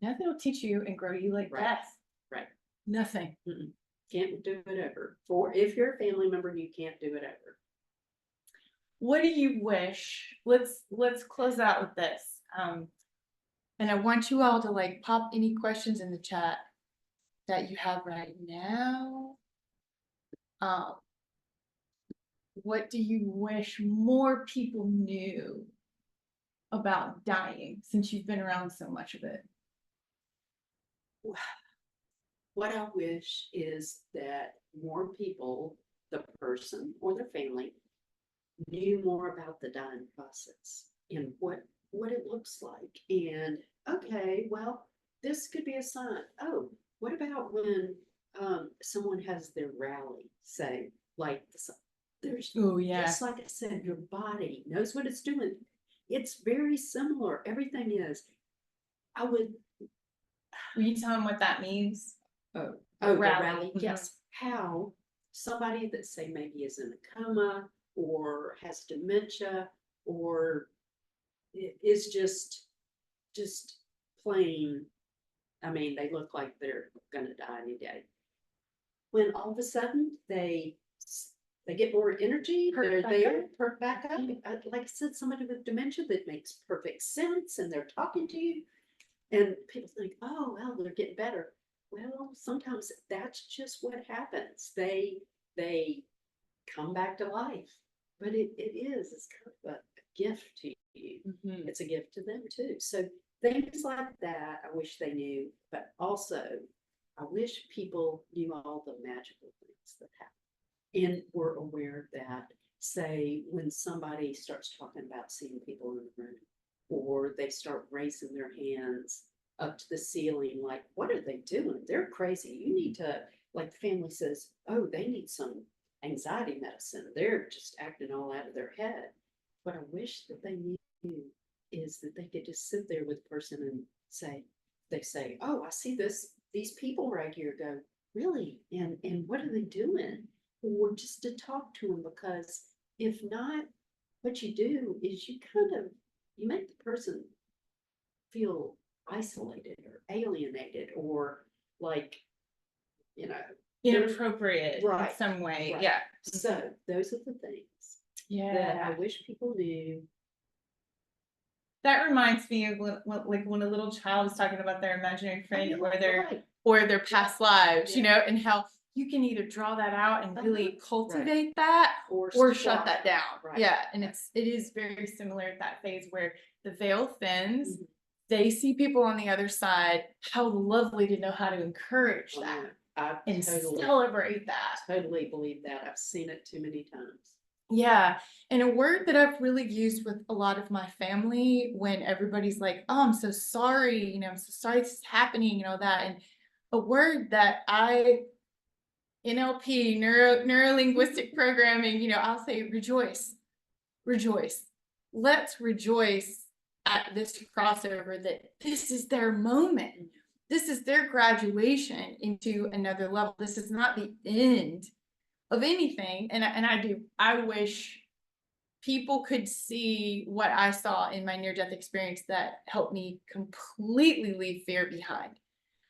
Nothing will teach you and grow you like Right. death. Right. Nothing. Can't do it ever. If you're a family member, you can't do it ever. What do you wish? Let's close out with this. And I want you all to like pop any questions in the chat that you have right now. What do you wish more people knew about dying since you've been around so much of it? What I wish is that more people, the person or their family, knew more about the dying process and what it looks like. And okay, well, this could be a sign. Oh, what about when someone has their rally, say, like there's Oh yeah. just like I said, your body knows what it's doing. It's very similar. Everything is. I would. Will you tell them what that means? Oh, The the rally. rally. Yes. How somebody that say maybe is in a coma or has dementia or is just plain. I mean, they look like they're gonna die any day. When all of a sudden they get more energy, they're there, perk back up. Like I said, somebody with dementia that makes perfect sense, and they're talking to you, and people think, oh well, they're getting better. Well, sometimes that's just what happens. They come back to life, but it's kind of a gift to you. Mm-hmm. It's a gift to them too. So things like that, I wish they knew, but also I wish people knew all the magical things that happen and were aware that, say, when somebody starts talking about seeing people in the room, or they start raising their hands up to the ceiling, like, what are they doing? They're crazy. You need to, like the family says, oh, they need some anxiety medicine. They're just acting all out of their head. What I wish that they knew is that they could just sit there with the person and say, they say, oh, I see these people right here, go, really? And what are they doing? Or just to talk to them, because if not, what you do is you make the person feel isolated or alienated or like, Inappropriate right, in some way. right. Yeah. So those are the things that I wish people knew. That reminds me of like when a little child is talking about their imaginary friend or their past lives, and how you can either draw that out and really cultivate that or shut that down. Right. Yeah. And it is very similar at that phase where the veil thins. Mm-hmm. They see people on the other side. How lovely to know how to encourage that and celebrate that. Totally believe that. I've seen it too many times. Yeah. And a word that I've really used with a lot of my family when everybody's like, oh, I'm so sorry, I'm so sorry this is happening and all that. And a word that NLP, neuro-linguistic programming, I'll say rejoice. Let's rejoice at this crossover that this is their moment. This is their graduation into another level. This is not the end of anything. And I wish people could see what I saw in my near-death experience that helped me completely leave fear behind.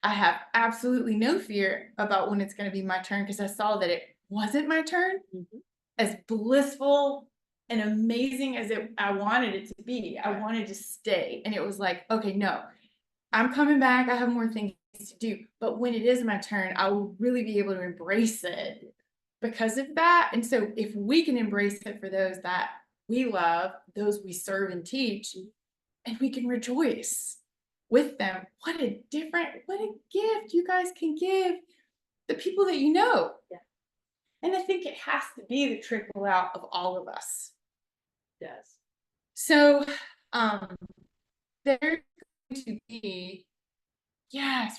I have absolutely no fear about when it's going to be my turn because I saw that it wasn't my turn. Mm-hmm. As blissful and amazing as I wanted it to be, I wanted to stay. And it was like, okay, no, I'm coming back. I have more things to do. But when it is my turn, I will really be able to embrace it because of that. And so if we can embrace it for those that we love, those we serve and teach, and we can rejoice with them, what a gift you guys can give the people that you know. Yeah. And I think it has to be the trickle out of all of us. Yes. So there's going to be,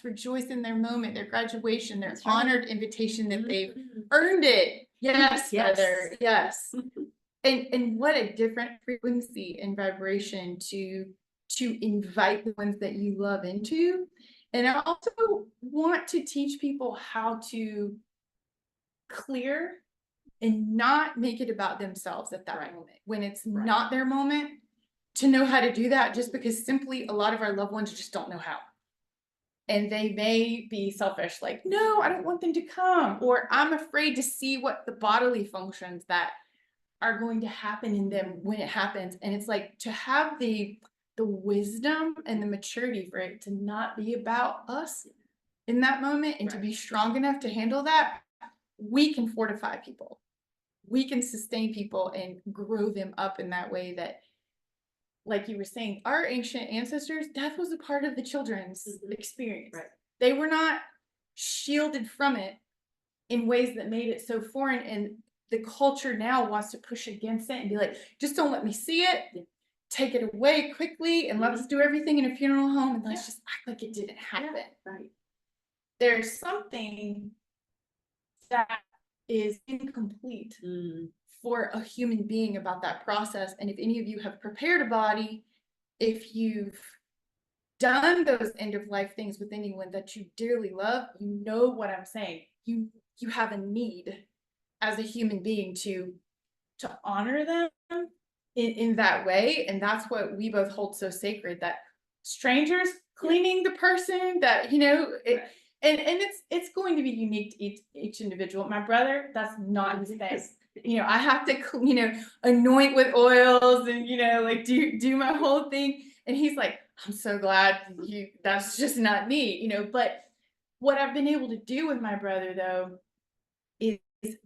rejoice in their moment, their graduation, their honored invitation that they've earned it. Yes, Heather. Yes. And what a different frequency and vibration to invite the ones that you love into. And I also want to teach people how to clear and not make it about themselves at that Right. moment. When it's Right. not their moment, to know how to do that, just because simply a lot of our loved ones just don't know how. And they may be selfish, like, no, I don't want them to come, or I'm afraid to see what the bodily functions that are going to happen in them when it happens. And it's like, to have the wisdom and the maturity for it to not be about us in that moment, and to Right. be strong enough to handle that, we can fortify people. We can sustain people and grow them up in that way that, like you were saying, our ancient ancestors, death was a part of the children's experience. Right. They were not shielded from it in ways that made it so foreign. And the culture now wants to push against it and be like, just don't let me see it. Take it away quickly, and let's do everything in a funeral home, and let's just act like it didn't happen. Right. There's something that is incomplete for a human being about that process. And if any of you have prepared a body, if you've done those end of life things with anyone that you dearly love, you know what I'm saying. You have a need as a human being to honor them in that way. And that's what we both hold so sacred, that strangers cleaning the person, that, you know, it, and it's going to be unique to each individual. My brother, that's not his thing. You know, I have to, you know, anoint with oils and, you know, like do my whole thing. And he's like, I'm so glad that's just not me, you know. But what I've been able to do with my brother, though, is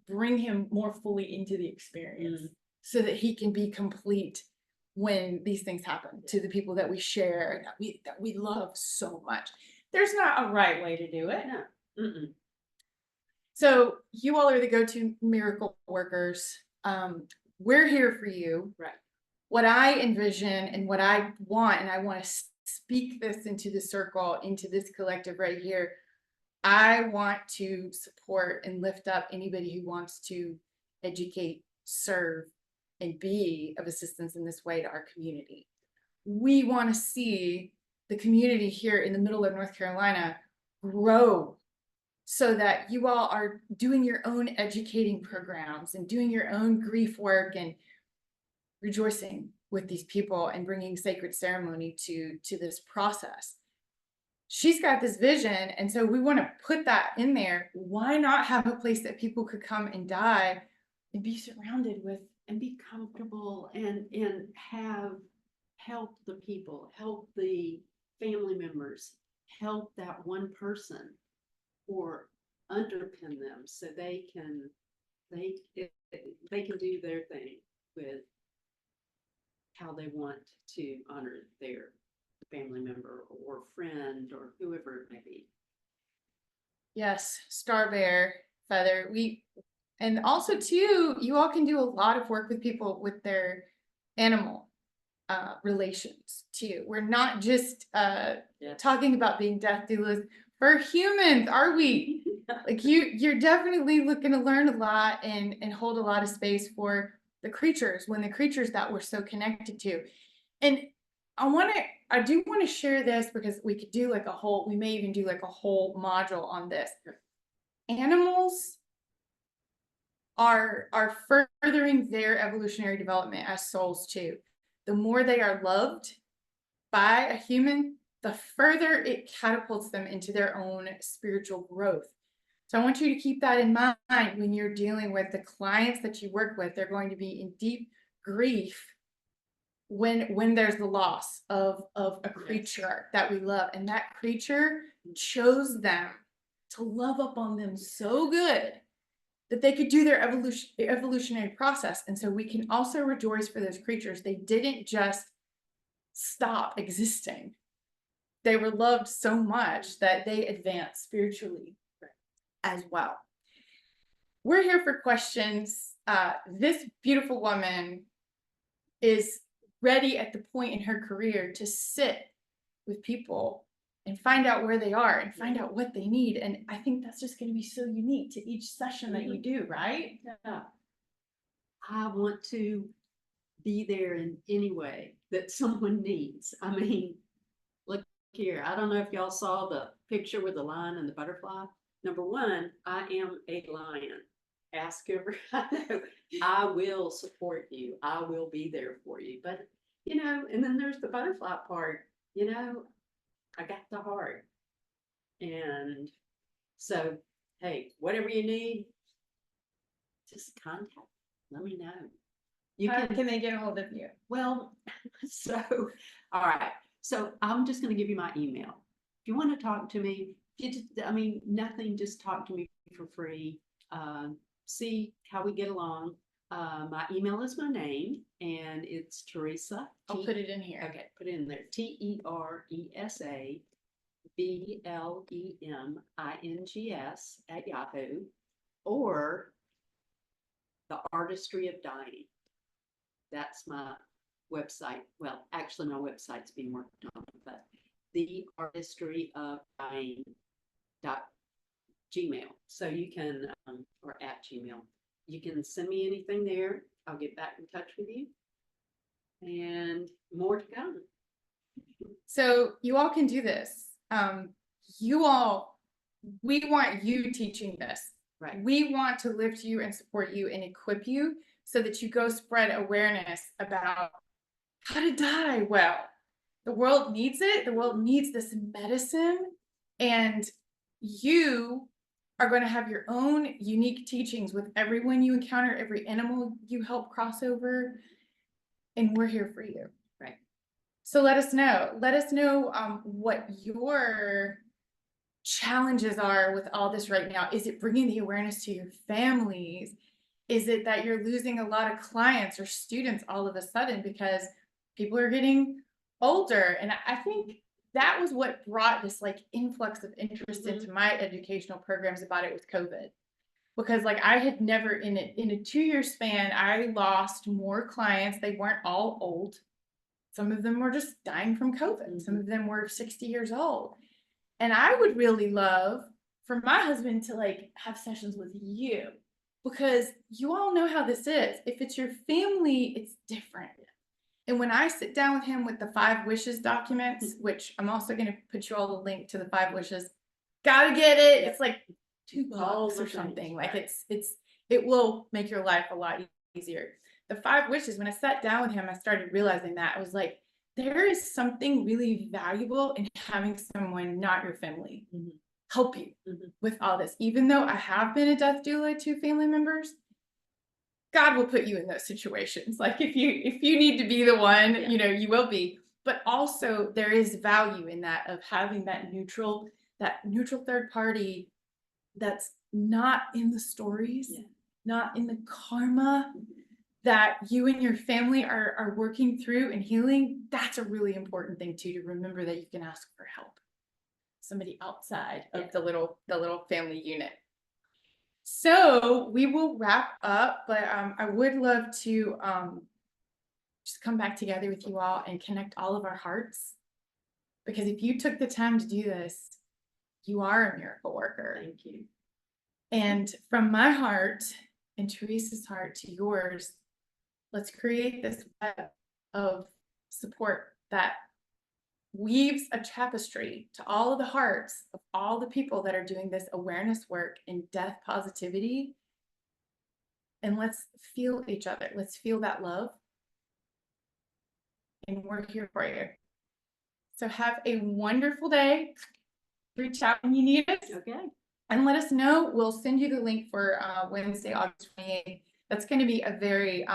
bring him more fully into the experience so that he can be complete when these things happen to the people that we share, that we love so much. There's not a right way to do it. No. So you all are the go-to miracle workers. We're here for you. Right. What I envision and what I want, and I want to speak this into the circle, into this collective right here. I want to support and lift up anybody who wants to educate, serve, and be of assistance in this way to our community. We want to see the community here in the middle of North Carolina grow, so that you all are doing your own educating programs and doing your own grief work and rejoicing with these people and bringing sacred ceremony to this process. She's got this vision, and so we want to put that in there. Why not have a place that people could come and die and be surrounded with, and be comfortable, and have help the people, help the family members, help that one person, or underpin them so they can do their thing with how they want to honor their family member or friend or whoever it may be. yes, Star Bear, Feather. And also too, you all can do a lot of work with people with their animal relations too. We're not just talking about being death doulas for humans, are we? Like you're definitely looking to learn a lot and hold a lot of space for the creatures, when the creatures that we're so connected to. And I do want to share this, because we could do like we may even do like a whole module on this. Animals are furthering their evolutionary development as souls too. The more they are loved by a human, the further it catapults them into their own spiritual growth. So I want you to keep that in mind when you're dealing with the clients that you work with. They're going to be in deep grief when there's the loss of a creature that we love, and that creature chose them to love up on them so good that they could do their evolutionary process. And so we can also rejoice for those creatures. They didn't just stop existing. They were loved so much that they advanced spiritually as well. We're here for questions. This beautiful woman is ready at the point in her career to sit with people and find out where they are and find out what they need. And I think that's just going to be so unique to each session that you do, right? Yeah. I want to be there in any way that someone needs. I mean, look here. I don't know if y'all saw the picture with the lion and the butterfly. Number one, I am a lion. ask everybody. I will support you. I will be there for you. But, and then there's the butterfly part, I got the heart. And so, hey, whatever you need, just contact. Let me know. You How can, can they get a hold of you? well, so, all right. So I'm just going to give you my email. If you want to talk to me, nothing, just talk to me for free. See how we get along. My email is my name, and it's Teresa. I'll put it in here. Okay, put it in there. TERESA @Yahoo, or The Artistry of Dying. That's my website. Well, actually, my website's being worked on, but The Artistry of Dying .gmail. So you can, or @Gmail. You can send me anything there. I'll get back in touch with you. And more to come. So you all can do this. We want you teaching this. Right. We want to lift you and support you and equip you so that you go spread awareness about how to die well. The world needs it. The world needs this medicine. And you are going to have your own unique teachings with everyone you encounter, every animal you help cross over. And we're here for you. Right. So let us know. Let us know what your challenges are with all this right now. Is it bringing the awareness to your families? Is it that you're losing a lot of clients or students all of a sudden because people are getting older? And I think that was what brought this like influx of interest into my educational programs about it with COVID. Because like I had never in a 2-year span, I lost more clients. They weren't all old. Some of them were just dying from COVID. Some of them were 60 years old. And I would really love for my husband to like have sessions with you, because you all know how this is. If it's your family, it's different. And when I sit down with him with the 5 wishes documents, which I'm also going to put you all the link to the 5 wishes, gotta get it. It's like $2 or something. Like it will make your life a lot easier. The 5 wishes, when I sat down with him, I started realizing that I was like, there is something really valuable in having someone, not your family, help you with all this. Even though I have been a death doula to family members, God will put you in those situations. Like if you need to be the one, you will be. But also there is value in that, of having that neutral third party that's not in the stories, not in the karma that you and your family are working through and healing. That's a really important thing too, to remember that you can ask for help. Somebody outside of the little family unit. So we will wrap up, but I would love to just come back together with you all and connect all of our hearts. Because if you took the time to do this, you are a miracle worker. Thank you. And from my heart and Teresa's heart to yours, let's create this web of support that weaves a tapestry to all of the hearts of all the people that are doing this awareness work in death positivity. And let's feel each other. Let's feel that love. And we're here for you. So have a wonderful day. Reach out when you need us. Okay. And let us know. We'll send you the link for Wednesday, August 28th. That's going to be a very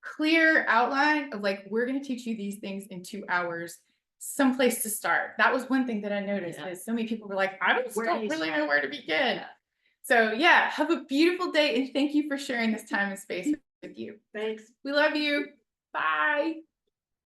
clear outline of like, we're going to teach you these things in 2 hours, someplace to start. That was one thing that I noticed, is so many people were like, I don't really know where to begin. So yeah, have a beautiful day. And thank you for sharing this time and space with you. Thanks. We love you. Bye.